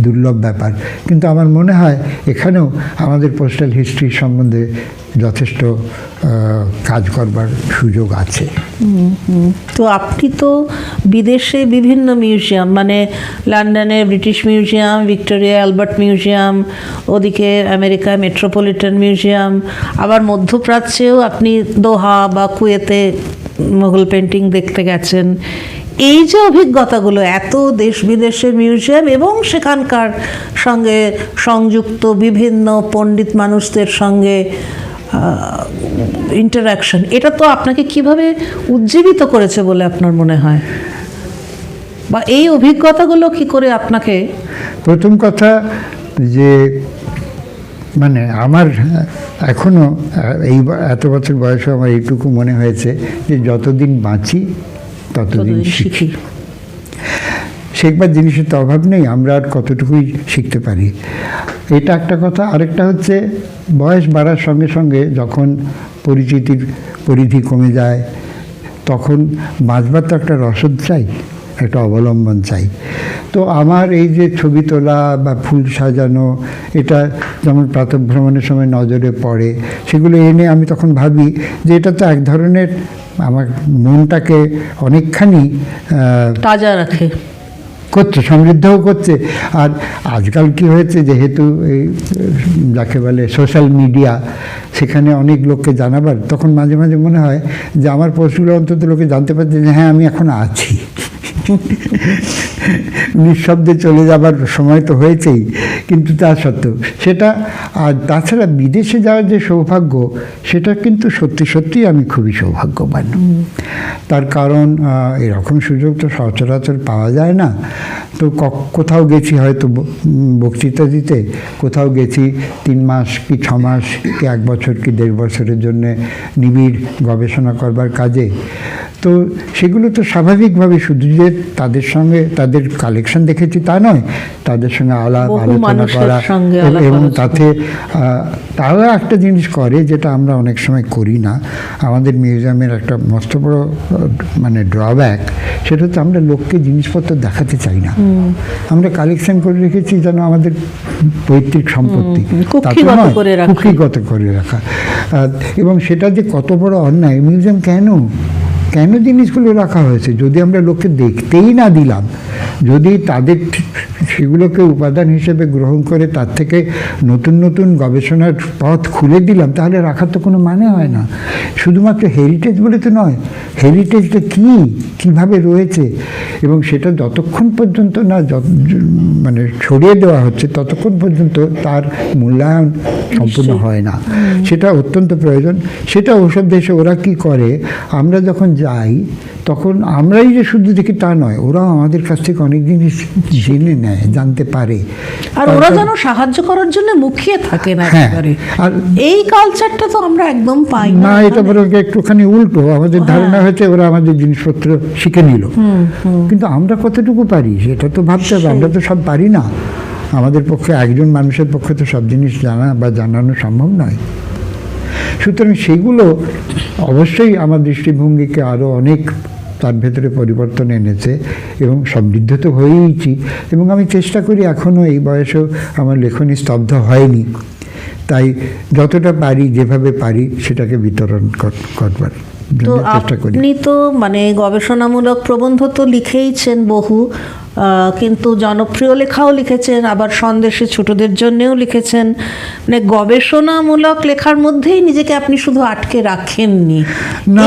দুর্লভ ব্যাপার। কিন্তু আমার মনে হয় এখানেও আমাদের পোস্টাল হিস্ট্রি সম্বন্ধে যথেষ্ট কাজ করবার সুযোগ আছে। তো আপনি তো বিদেশে বিভিন্ন মিউজিয়াম, মানে লন্ডনে British museum, Victoria Albert museum, ওদিকে আমেরিকায় মেট্রোপলিটন মিউজিয়াম, আবার মধ্যপ্রাচ্যেও আপনি দোহা বা কুয়েতে মোগল পেন্টিং দেখতে গেছেন। এই যে অভিজ্ঞতাগুলো, এত দেশ বিদেশের মিউজিয়াম এবং সেখানকার সঙ্গে সংযুক্ত বিভিন্ন পণ্ডিত মানুষদের সঙ্গে ইন্টারাকশন, এটা তো আপনাকে কিভাবে উজ্জীবিত করেছে বলে আপনার মনে হয়, বা এই অভিজ্ঞতাগুলো কি করে আপনাকে? প্রথম কথা যে মানে আমার এখনও এই এত বছর বয়সে আমার এইটুকু মনে হয়েছে যে যতদিন বাঁচি ততদিন শিখি। শেখবার জিনিসের তো অভাব নেই, আমরা আর কতটুকুই শিখতে পারি, এটা একটা কথা। আরেকটা হচ্ছে বয়স বাড়ার সঙ্গে সঙ্গে যখন পরিচিতির পরিধি কমে যায়, তখন বাঁচবার তো একটা রসদ চাই, একটা অবলম্বন চাই। তো আমার এই যে ছবি তোলা বা ফুল সাজানো, এটা যেমন প্রাতঃভ্রমণের সময় নজরে পড়ে, সেগুলো এনে আমি তখন ভাবি যে এটা তো এক ধরনের আমার মনটাকে অনেকখানি তাজা রাখে, করছে, সমৃদ্ধও করছে। আর আজকাল কি হয়েছে, যেহেতু এই যাকে বলে সোশ্যাল মিডিয়া, সেখানে অনেক লোককে জানাবার, তখন মাঝে মাঝে মনে হয় যে আমার পোস্টগুলো অন্তত লোকে জানতে পারছে যে হ্যাঁ আমি এখন আছি। নিঃশব্দে চলে যাবার সময় তো হয়েছেই, কিন্তু তা সত্ত্বেও সেটা। আর তাছাড়া বিদেশে যাওয়ার যে সৌভাগ্য, সেটা কিন্তু সত্যি সত্যিই আমি খুবই সৌভাগ্যবান। তার কারণ এরকম সুযোগ তো সচরাচর পাওয়া যায় না। তো কোথাও গেছি হয়তো বক্তৃতা দিতে, কোথাও গেছি 3 মাস কি 6 মাস কি 1 বছর কি 1.5 বছরের জন্যে নিবিড় গবেষণা করবার কাজে। তো সেগুলো তো স্বাভাবিকভাবে, শুধু যে তাদের সঙ্গে তাদের কালেকশন দেখেছি তা নয়, তাদের সঙ্গে আলোচনা করা, এবং তাতে তারা একটা জিনিস করে যেটা আমরা অনেক সময় করি না। আমাদের মিউজিয়ামের একটা মস্ত বড় মানে ড্রব্যাক, সেটা হচ্ছে আমরা লোককে জিনিসপত্র দেখাতে চাই না। আমরা কালেকশন করে রেখেছি যেন আমাদের পৈতৃক সম্পত্তি, কুক্ষিগত করে রাখা। এবং সেটা যে কত বড় অন্যায়, মিউজিয়াম কেন জিনিসগুলো রাখা হয়েছে, যদি আমরা লোককে দেখতেই না দিলাম, যদি তাদের সেগুলোকে উপাদান হিসেবে গ্রহণ করে তার থেকে নতুন নতুন গবেষণার পথ খুলে দিলাম, তাহলে রাখার তো কোনো মানে হয় না। শুধুমাত্র হেরিটেজ বলে তো নয়, হেরিটেজটা কীভাবে রয়েছে, এবং সেটা যতক্ষণ পর্যন্ত না মানে ছড়িয়ে দেওয়া হচ্ছে, ততক্ষণ পর্যন্ত তার মূল্যায়ন সম্পূর্ণ হয় না। সেটা অত্যন্ত প্রয়োজন। সেটা ওসব দেশে ওরা কী করে, আমরা যখন যাই তখন আমরাই যে শুধু দেখি তা নয়, ওরাও আমাদের কাছ থেকে অনেক জিনিস জেনে নেয়, জানতে পারে। আর ওরা যেন সাহায্য করার জন্য মুখিয়ে থাকে না হ্যাঁ, একেবারে। আর এই কালচারটা তো আমরা একদম পাই না, না এটা বরং একটুখানি উল্টো। আমাদের ধারণা হয়েছে ওরা আমাদের জিনিসপত্র শিখে নিল, কিন্তু আমরা কতটুকু পারি সেটা তো ভাবতে হবে। আমরা তো সব পারি না, আমাদের পক্ষে, একজন মানুষের পক্ষে তো সব জিনিস জানা বা জানানো সম্ভব নয়। সুতরাং সেগুলো অবশ্যই আমার দৃষ্টিভঙ্গিকে আরও অনেক তার ভেতরে পরিবর্তন এনেছে এবং সমৃদ্ধ তো হয়েইছি। এবং আমি চেষ্টা করি, এখনও এই বয়সেও আমার লেখনী স্তব্ধ হয়নি, তাই যতটা পারি, যেভাবে পারি সেটাকে বিতরণ করবার তো জন্য চেষ্টা করি। আপনি তো মানে গবেষণামূলক প্রবন্ধ তো লিখেইছেন বহু, কিন্তু জনপ্রিয় লেখাও লিখেছেন, আবার সন্দেশে ছোটদের জন্যেও লিখেছেন। মানে গবেষণামূলক লেখার মধ্যেই নিজেকে আপনি শুধু আটকে রাখেননি। না।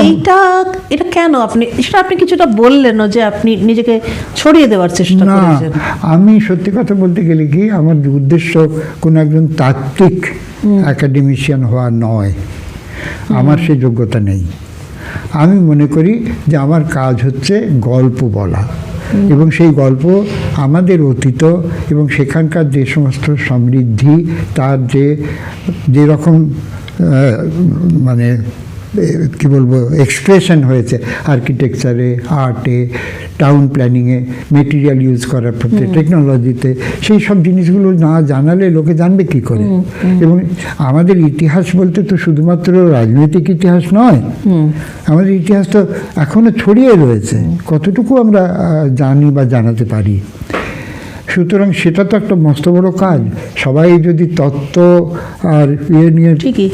এটা কেন আপনি, সেটা আপনি কিছুটা বললেনও যে আপনি নিজেকে ছড়িয়ে দেওয়ার চেষ্টা না, করেছেন। আমি সত্যি কথা বলতে গেলে কি, আমার উদ্দেশ্য কোনো একজন তাত্ত্বিক একাডেমিশিয়ান হওয়া নয়, আমার সেই যোগ্যতা নেই। আমি মনে করি যে আমার কাজ হচ্ছে গল্প বলা, এবং সেই গল্প আমাদের অতীত এবং সেখানকার যে সমস্ত সমৃদ্ধি, তার যে রকম মানে কি বলবো এক্সপ্রেশন হয়েছে আর্কিটেকচারে, আর্টে, টাউন প্ল্যানিংয়ে, মেটেরিয়াল ইউজ করার প্রতি, টেকনোলজিতে, সেই সব জিনিসগুলো না জানালে লোকে জানবে কি করে। এবং আমাদের ইতিহাস বলতে তো শুধুমাত্র রাজনৈতিক ইতিহাস নয়, আমাদের ইতিহাস তো এখনো ছড়িয়ে রয়েছে, কতটুকু আমরা জানি বা জানাতে পারি। সুতরাং সেটা তো একটা মস্ত বড় কাজ। সবাই যদি তত্ত্ব আর নিয়ে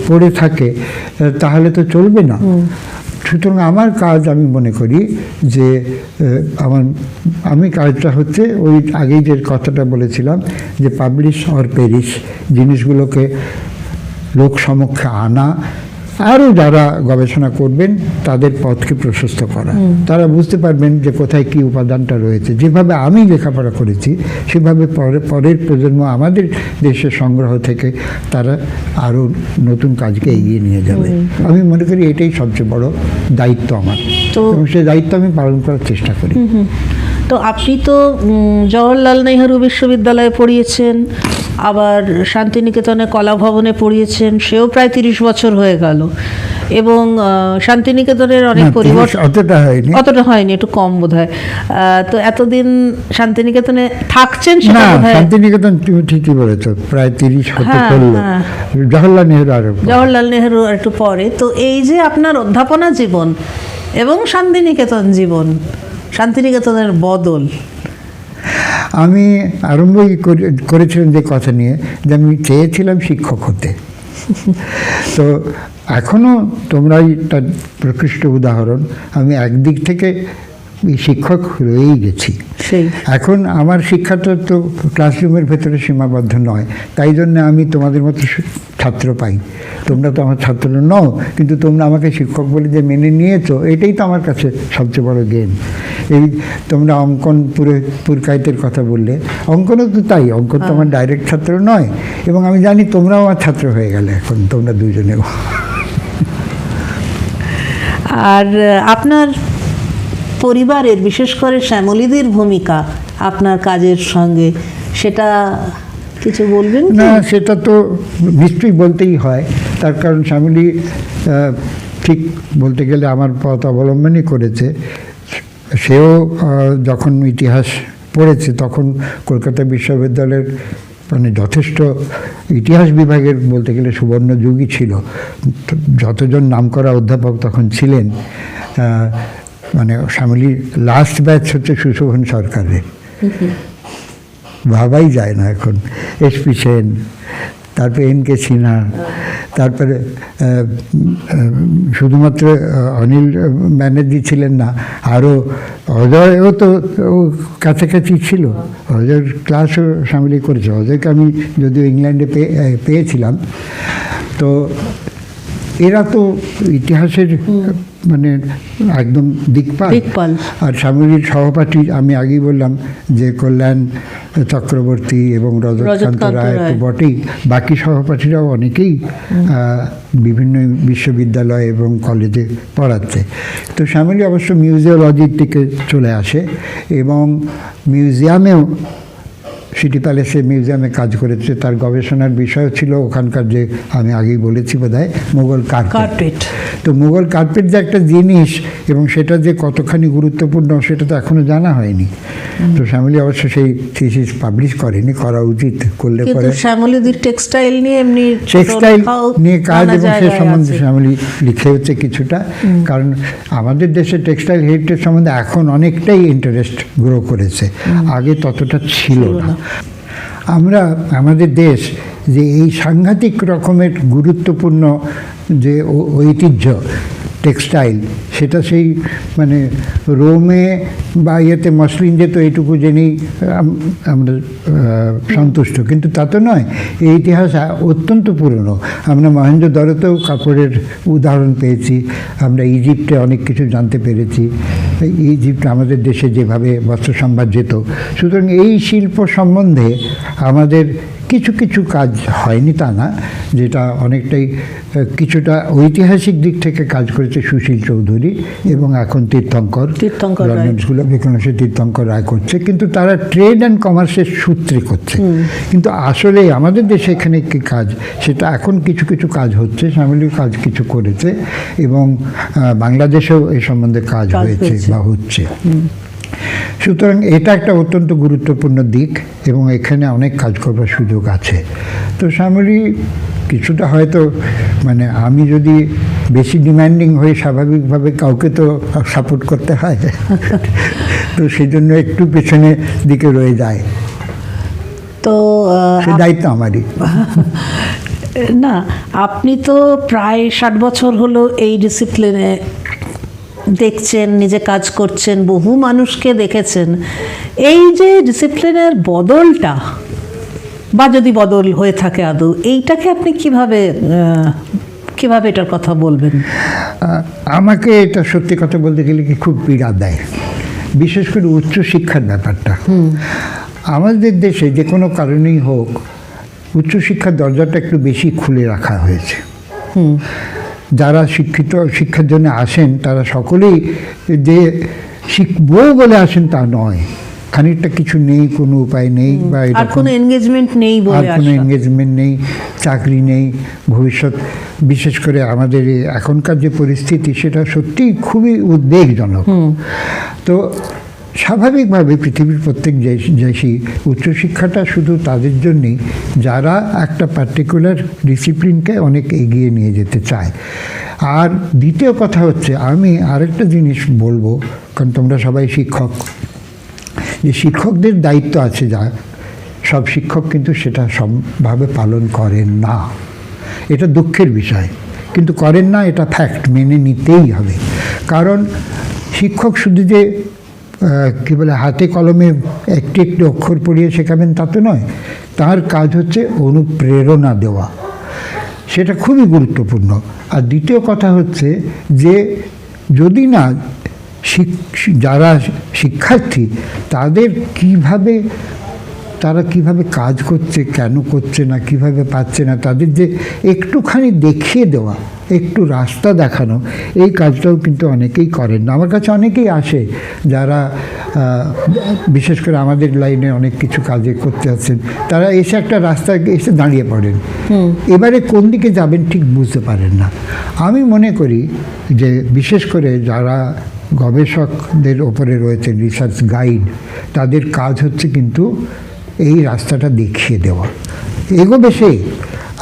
পড়ে থাকে তাহলে তো চলবে না। সুতরাং আমার কাজ, আমি মনে করি যে আমি কাজটা হচ্ছে ওই আগেই যে কথাটা বলেছিলাম যে পাবলিশ অর পেরিশ, জিনিসগুলোকে লোক সমক্ষে আনা, আরও যারা গবেষণা করবেন তাদের পথকে প্রশস্ত করা। তারা বুঝতে পারবেন যে কোথায় কী উপাদানটা রয়েছে। যেভাবে আমি লেখাপড়া করেছি সেভাবে পরের প্রজন্ম আমাদের দেশের সংগ্রহ থেকে তারা আরও নতুন কাজকে এগিয়ে নিয়ে যাবে। আমি মনে করি এটাই সবচেয়ে বড় দায়িত্ব আমার, এবং সেই দায়িত্ব আমি পালন করার চেষ্টা করি। তো আপনি তো জওহরলাল নেহেরু বিশ্ববিদ্যালয়ে পড়িয়েছেন, আবার শান্তিনিকেতনে কলা ভবনে পড়িয়েছেন, সেও প্রায় 30 বছর হয়ে গেল। এবং শান্তিনিকেতনের অনেক পরিবর্তন, অতটা হয়নি, একটু কম বোধহয়। তো এতদিন শান্তিনিকেতনে থাকছেন, সেটা বোধহয় শান্তিনিকেতন, তুমি ঠিকই বলেছো, প্রায় 30 হতে চলল। জওহরলাল নেহেরু আর একটু পরে। তো এই যে আপনার অধ্যাপনা জীবন এবং শান্তিনিকেতন জীবন, শান্তিনিকেতনের বদল, আমি আরম্ভই করেছিলাম যে কথা নিয়ে যে আমি চেয়েছিলাম শিক্ষক হতে। তো এখনও তোমরাই তার প্রকৃষ্ট উদাহরণ। আমি একদিক থেকে শিক্ষক রয়েই গেছি। এখন আমার শিক্ষাটা তো ক্লাসরুমের ভেতরে সীমাবদ্ধ নয়, তাই জন্য আমি তোমাদের মতো ছাত্র পাই। তোমরা তো আমার ছাত্র নও, কিন্তু তোমরা আমাকে শিক্ষক বলে যে মেনে নিয়েছো, এটাই তো আমার কাছে সবচেয়ে বড় গেম। এই তোমরা অঙ্কন পুরকাইতের কথা বললে, অঙ্কনও তো তাই, অঙ্কন তো আমার ডাইরেক্ট ছাত্র নয়, এবং আমি জানি তোমরাও আমার ছাত্র হয়ে গেলে এখন, তোমরা দুজনেও। আর আপনার পরিবারের, বিশেষ করে শ্যামলীদের ভূমিকা আপনার কাজের সঙ্গে, সেটা কিছু বলবেন? না, সেটা তো নিশ্চয়ই বলতেই হয়, তার কারণ শ্যামলী ঠিক বলতে গেলে আমার পথ অবলম্বনই করেছে। সেও যখন ইতিহাস পড়েছে তখন কলকাতা বিশ্ববিদ্যালয়ের মানে যথেষ্ট ইতিহাস বিভাগের বলতে গেলে সুবর্ণ যুগই ছিল। যতজন নামকরা অধ্যাপক তখন ছিলেন, মানে শ্যামলীর লাস্ট ব্যাচ হচ্ছে সুশোভন সরকারের, ভাবাই যায় না এখন। এসপি সেন, তারপরে এন.কে. সিনহা, তারপরে শুধুমাত্র অনিল ব্যানার্জি ছিলেন না, আরও অজয়ও তো কাছাকাছি ছিল। অজয়ের ক্লাসও শ্যামলী করেছে। অজয়কে আমি যদিও ইংল্যান্ডে পেয়েছিলাম। তো এরা তো ইতিহাসের মানে একদম দিকপাল। দিকপাল। আর শ্যামলীর সহপাঠী আমি আগেই বললাম যে কল্যাণ চক্রবর্তী এবং রজতকান্ত রায় তো বটেই, বাকি সহপাঠীরাও অনেকেই বিভিন্ন বিশ্ববিদ্যালয় এবং কলেজে পড়াচ্ছে। তো শ্যামলী অবশ্য মিউজিওলজির দিকে চলে আসে এবং মিউজিয়ামেও, সিটি প্যালেসে মিউজিয়ামে কাজ করেছে। তার গবেষণার বিষয় ছিল ওখানকার, যে আমি আগেই বলেছি বোধহয়, মুঘল কার্পেট। তো মুঘল কার্পেট যে একটা জিনিস এবং সেটা যে কতখানি গুরুত্বপূর্ণ সেটা তো এখনো জানা হয়নি। তো শ্যামলী অবশ্য সেই থিসিস পাবলিশ করেনি, করা উচিত, করলে পরে। শ্যামলীদের টেক্সটাইল নিয়ে এমনি টেক্সটাইল নিয়ে কাজ এবং সে সম্বন্ধে শ্যামলী লিখে হচ্ছে কিছুটা, কারণ আমাদের দেশে টেক্সটাইল হেরিটেজ সম্বন্ধে এখন অনেকটাই ইন্টারেস্ট গ্রো করেছে, আগে ততটা ছিল না। আমরা, আমাদের দেশ যে এই সাংঘাতিক রকমের গুরুত্বপূর্ণ যে ঐতিহ্য টেক্সটাইল, সেটা সেই মানে রোমে বা ইয়েতে মসলিন যেত এইটুকু জেনেই আমরা সন্তুষ্ট, কিন্তু তা তো নয়। এই ইতিহাস অত্যন্ত পুরনো। আমরা মহেঞ্জোদারোতেও কাপড়ের উদাহরণ পেয়েছি, আমরা ইজিপ্টে অনেক কিছু জানতে পেরেছি, ইজিপ্ট আমাদের দেশে যেভাবে বস্ত্র সম্ভার যেত। সুতরাং এই শিল্প সম্বন্ধে আমাদের কিছু কিছু কাজ হয়নি তা না, যেটা অনেকটাই কিছুটা ঐতিহাসিক দিক থেকে কাজ করেছে সুশীল চৌধুরী এবং এখন তীর্থঙ্কর লন্ডনগুলো বিকনসে তীর্থঙ্কর রায় করছে, কিন্তু তারা ট্রেড অ্যান্ড কমার্সের সূত্রে করছে। কিন্তু আসলে আমাদের দেশে এখানে কি কাজ, সেটা এখন কিছু কিছু কাজ হচ্ছে, শ্যামলীর কাজ কিছু করেছে এবং বাংলাদেশেও এই সম্বন্ধে কাজ হয়েছে বা হচ্ছে। সুতরাং এটা একটা অত্যন্ত গুরুত্বপূর্ণ দিক এবং এখানে অনেক কাজ করবার সুযোগ আছে। তো শ্যামলী কিছুটা হয়তো মানে আমি যদি বেশি ডিমান্ডিং হই, স্বাভাবিকভাবে কাউকে তো সাপোর্ট করতে হয়, তো সেই জন্য একটু পেছনে দিকে রয়ে যায়, তো সে দায়িত্ব আমারই। না, আপনি তো প্রায় 60 বছর হলো এই ডিসিপ্লিনে দেখছেন, নিজে কাজ করছেন, বহু মানুষকে দেখেছেন। এই যে ডিসিপ্লিনের বদলটা, বা যদি বদল হয়ে থাকে আদৌ, এইটাকে আপনি কিভাবে এটার কথা বলবেন? আমাকে এটা সত্যি কথা বলতে গেলে কি খুব পীড়া দেয়, বিশেষ করে উচ্চশিক্ষার ব্যাপারটা। আমাদের দেশে যে কোনো কারণেই হোক উচ্চশিক্ষার দরজাটা একটু বেশি খুলে রাখা হয়েছে। যারা শিক্ষার জন্য আসেন তারা সকলেই যে শিখবো বলে আসেন তা নয়, খানিকটা কিছু নেই, কোনো উপায় নেই, বা আর কোনো এনগেজমেন্ট নেই, আর কোনো এনগেজমেন্ট নেই, চাকরি নেই, ভবিষ্যৎ। বিশেষ করে আমাদের এখনকার যে পরিস্থিতি সেটা সত্যিই খুবই উদ্বেগজনক। তো স্বাভাবিকভাবে পৃথিবীর প্রত্যেক দেশই উচ্চশিক্ষাটা শুধু তাদের জন্যেই যারা একটা পার্টিকুলার ডিসিপ্লিনকে অনেক এগিয়ে নিয়ে যেতে চায়। আর দ্বিতীয় কথা হচ্ছে, আমি আরেকটা জিনিস বলবো, কারণ তোমরা সবাই শিক্ষক, যে শিক্ষকদের দায়িত্ব আছে, যা সব শিক্ষক কিন্তু সেটা সবভাবে পালন করেন না। এটা দুঃখের বিষয়, কিন্তু করেন না, এটা ফ্যাক্ট, মেনে নিতেই হবে। কারণ শিক্ষক শুধু যে কী বলে হাতে কলমে একটি একটি অক্ষর পড়িয়ে শেখাবেন তা তো নয়, তার কাজ হচ্ছে অনুপ্রেরণা দেওয়া, সেটা খুবই গুরুত্বপূর্ণ। আর দ্বিতীয় কথা হচ্ছে যে যদি না যারা শিক্ষার্থী তারা কিভাবে কাজ করছে, কেন করছে না, কিভাবে পাচ্ছে না, তাদের যে একটুখানি দেখিয়ে দেওয়া, একটু রাস্তা দেখানো, এই কাজটাও কিন্তু অনেকেই করেন না। আমার কাছে অনেকেই আসে যারা বিশেষ করে আমাদের লাইনে অনেক কিছু কাজে করতে আছেন, তারা এসে একটা রাস্তায় এসে দাঁড়িয়ে পড়েন, এবারে কোন দিকে যাবেন ঠিক বুঝতে পারেন না। আমি মনে করি যে বিশেষ করে যারা গবেষকদের ওপরে রয়েছে, রিসার্চ গাইড, তাদের কাজ হচ্ছে কিন্তু এই রাস্তাটা দেখিয়ে দেওয়া, এগোবে সে।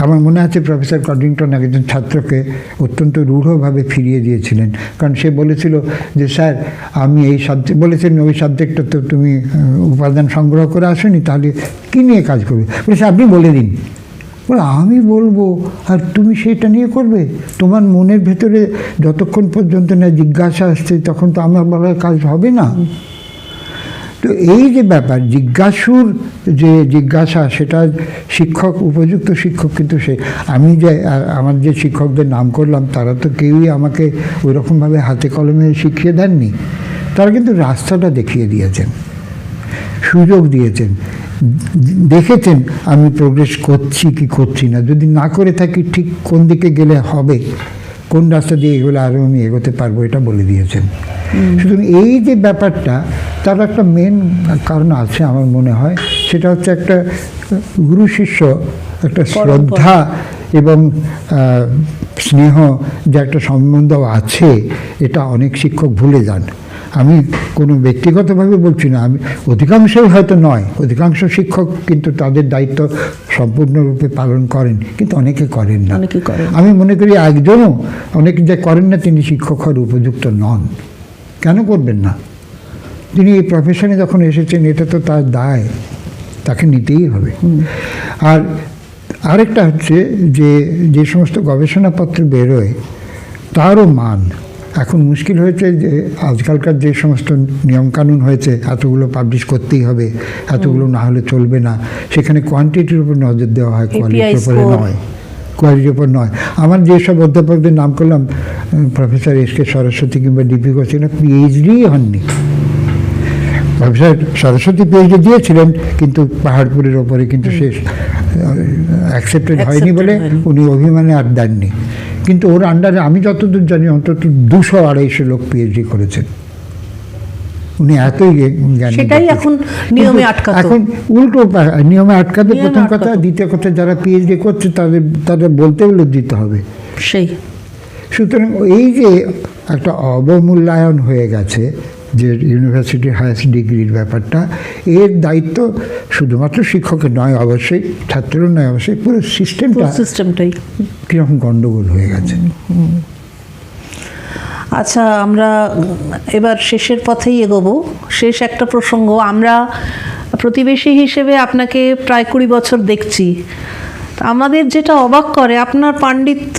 আমার মনে আছে প্রফেসর কডিংটন একজন ছাত্রকে অত্যন্ত রূঢ়ভাবে ফিরিয়ে দিয়েছিলেন, কারণ সে বলেছিল যে স্যার আমি এই সাবজেক্ট, বলেছেন ওই সাবজেক্টটা তো তুমি উপাদান সংগ্রহ করে আসোনি, তাহলে কী নিয়ে কাজ করবে? বলেছে আপনি বলে দিন। বলে আমি বলবো আর তুমি সেটা নিয়ে করবে? তোমার মনের ভেতরে যতক্ষণ পর্যন্ত না জিজ্ঞাসা আসছে তখন তো আমার বলার কাজ হবে না। তো তো এই যে ব্যাপার জিজ্ঞাসুর যে জিজ্ঞাসা, সেটা শিক্ষক, উপযুক্ত শিক্ষক কিন্তু আমি যে আমার যে শিক্ষকদের নাম করলাম তারা তো কেউই আমাকে ওই রকমভাবে হাতে কলমে শিখিয়ে দেননি। তারা কিন্তু রাস্তাটা দেখিয়ে দিয়েছেন, সুযোগ দিয়েছেন, দেখেছেন আমি প্রোগ্রেস করছি কি করছি না, যদি না করে থাকি ঠিক কোন দিকে গেলে হবে, কোন রাস্তা দিয়ে এগোলে আরও আমি এগোতে পারবো, এটা বলে দিয়েছেন। সুতরাং এই যে ব্যাপারটা, তার একটা মেন কারণ আছে আমার মনে হয়, সেটা হচ্ছে একটা গুরু শিষ্য, একটা শ্রদ্ধা এবং স্নেহ যে একটা সম্বন্ধ আছে, এটা অনেক শিক্ষক ভুলে যান। আমি কোনো ব্যক্তিগতভাবে বলছি না, আমি অধিকাংশই হয়তো নয়, অধিকাংশ শিক্ষক কিন্তু তাদের দায়িত্ব সম্পূর্ণরূপে পালন করেন, কিন্তু অনেকে করেন না। আমি মনে করি একজনও, অনেকে যে করেন না, তিনি শিক্ষক হওয়ার উপযুক্ত নন। কেন করবেন না? তিনি এই প্রফেশনে যখন এসেছেন, এটা তো তার দায়, তাকে নিতেই হবে। আর আরেকটা হচ্ছে যে সমস্ত গবেষণাপত্র বেরোয় তারও মান এখন মুশকিল হয়েছে। যে আজকালকার যে সমস্ত নিয়মকানুন হয়েছে, এতগুলো পাবলিশ করতেই হবে, এতগুলো না হলে চলবে না, সেখানে কোয়ান্টিটির উপর নজর দেওয়া হয়, কোয়ালিটির উপরে নয়, কোয়ালিটির উপর নয়। আমার যেসব অধ্যাপকদের নাম করলাম, প্রফেসর এস.কে. সরস্বতী কিংবা ডিপি ঘোষ, এরা পিএইচডি হননি। প্রফেসর সরস্বতী পিএইচডি দিয়েছিলেন, কিন্তু পাহাড়পুরের ওপরে, কিন্তু সে অ্যাকসেপ্টেড হয়নি বলে উনি অভিমানে আর দেননি। কিন্তু ওর আন্ডারে আমি যতদূর জানি অন্তত 200-250 লোক পিএইচডি করেছেন। উনি এতই জ্ঞানী। এখন নিয়মে আটকাতে, এখন উল্টো নিয়মে আটকাতে প্রথম কথা, দ্বিতীয় কথা যারা পিএইচডি করছে তাদের বলতে লজ্জিত হবে। সেই সুতরাং এই যে একটা অবমূল্যায়ন হয়ে গেছে যে ইউনিভার্সিটির হায়েস্ট ডিগ্রির ব্যাপারটা, এর দায়িত্ব শুধুমাত্র শিক্ষকের নয়, অবশ্যই ছাত্রেরও নয়, অবশ্যই পুরো সিস্টেমটাই কীরকম গণ্ডগোল হয়ে গেছে। আচ্ছা, আমরা এবার শেষের পথেই এগোবো। শেষ একটা প্রসঙ্গ, আমরা প্রতিবেশী হিসেবে আপনাকে প্রায় 20 বছর দেখছি। আমাদের যেটা অবাক করে, আপনার পাণ্ডিত্য,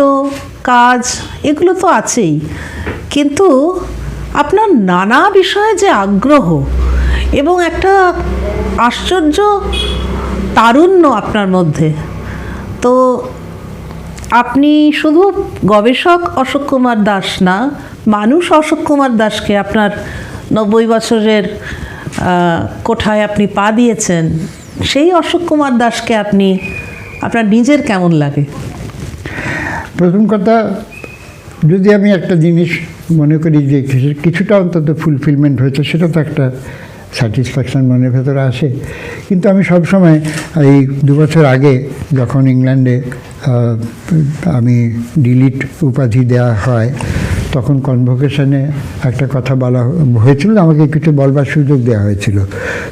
কাজ, এগুলো তো আছেই, কিন্তু আপনার নানা বিষয়ে যে আগ্রহ এবং একটা আশ্চর্য তারুণ্য আপনার মধ্যে, তো আপনি শুধু গবেষক অশোক কুমার দাস না, মানুষ অশোক কুমার দাসকে আপনার 90 বছরের কোঠায় আপনি পা দিয়েছেন। সেই অশোক কুমার দাসকে আপনার নিজের কেমন লাগে? প্রথম কথা, যদি আমি একটা জিনিস মনে করি যে কিছুটা অন্তত ফুলফিলমেন্ট হয়েছে, সেটা তো একটা স্যাটিসফ্যাকশান মনের ভেতরে আসে। কিন্তু আমি সবসময় এই 2 বছর আগে যখন ইংল্যান্ডে আমি ডিলিট উপাধি দেওয়া হয়, তখন কনভোকেশনে একটা কথা বলা হয়েছিল, আমাকে কিছু বলবার সুযোগ দেওয়া হয়েছিল।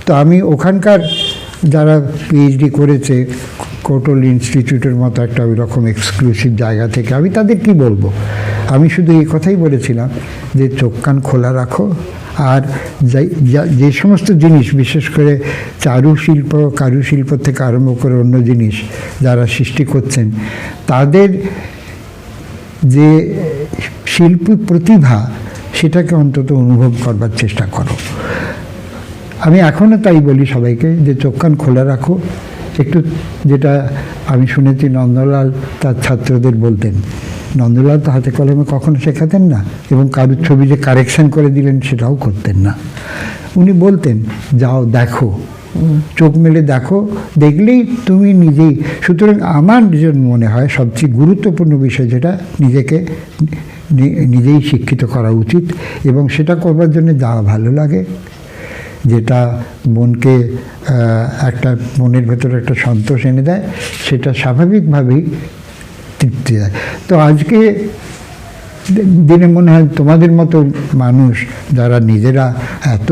তো আমি ওখানকার যারা পিএইচডি করেছে, কোটল ইনস্টিটিউটের মতো একটা ওই রকম এক্সক্লুসিভ জায়গা থেকে, আমি তাদের কি বলবো? আমি শুধু এই কথাই বলেছিলাম যে চোখ কান খোলা রাখো, আর যে সমস্ত জিনিস, বিশেষ করে চারুশিল্প, কারুশিল্প থেকে আরম্ভ করে অন্য জিনিস যারা সৃষ্টি করছেন, তাদের যে শিল্পী প্রতিভা, সেটাকে অন্তত অনুভব করবার চেষ্টা করো। আমি এখনও তাই বলি সবাইকে যে চোখ কান খোলা রাখো। একটু যেটা আমি শুনেছি নন্দলাল তার ছাত্রদের বলতেন, নন্দলাল তো হাতে কলমে কখনো শেখাতেন না, এবং কারুর ছবি যে কারেকশন করে দিলেন সেটাও করতেন না। উনি বলতেন, যাও দেখো, চোখ মেলে দেখো, দেখলেই তুমি নিজেই। সুতরাং আমার নিজের মনে হয় সবচেয়ে গুরুত্বপূর্ণ বিষয় যেটা, নিজেই শিক্ষিত করা উচিত, এবং সেটা করবার জন্য যা ভালো লাগে, যেটা মনকে একটা মনের ভেতরে একটা সন্তোষ এনে দেয়, সেটা স্বাভাবিকভাবেই তৃপ্তি দেয়। তো আজকে দিনে মনে হয় তোমাদের মতো মানুষ যারা নিজেরা এত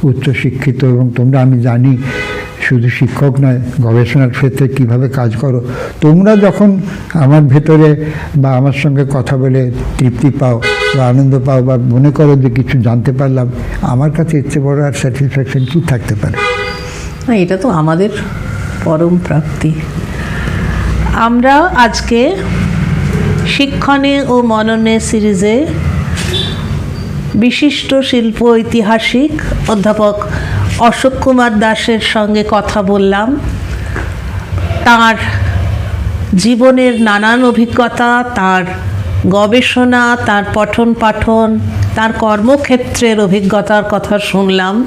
উচ্চশিক্ষিত, এবং তোমরা, আমি জানি শুধু শিক্ষক নয়, গবেষণার ক্ষেত্রে কীভাবে কাজ করো, তোমরা যখন আমার ভেতরে বা আমার সঙ্গে কথা বলে তৃপ্তি পাও বা আনন্দ পাও বা মনে করো যে কিছু জানতে পারলাম, আমার কাছে এর চেয়ে বড় আর স্যাটিসফ্যাকশন কী থাকতে পারে? এটা তো আমাদের পরম প্রাপ্তি। আমরা আজকে শিক্ষণে ও মননে সিরিজে বিশিষ্ট শিল্প ঐতিহাসিক অধ্যাপক অশোক কুমার দাসের সঙ্গে কথা বললাম। তার জীবনের নানান অভিজ্ঞতা, তার গবেষণা, তার পঠন পাঠন, তার কর্মক্ষেত্রের অভিজ্ঞতার কথা শুনলাম।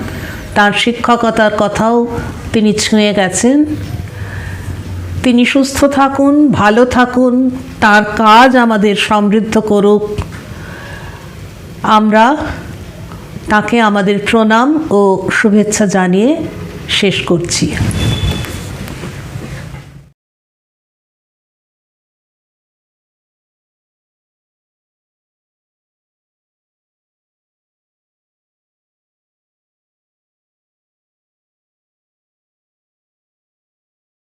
তার শিক্ষকতার কথাও তিনি ছুঁয়ে গেছেন। তিনি সুস্থ থাকুন, ভালো থাকুন, তার কাজ আমাদের সমৃদ্ধ করুক। আমরা তাকে আমাদের প্রণাম ও শুভেচ্ছা জানিয়ে শেষ করছি।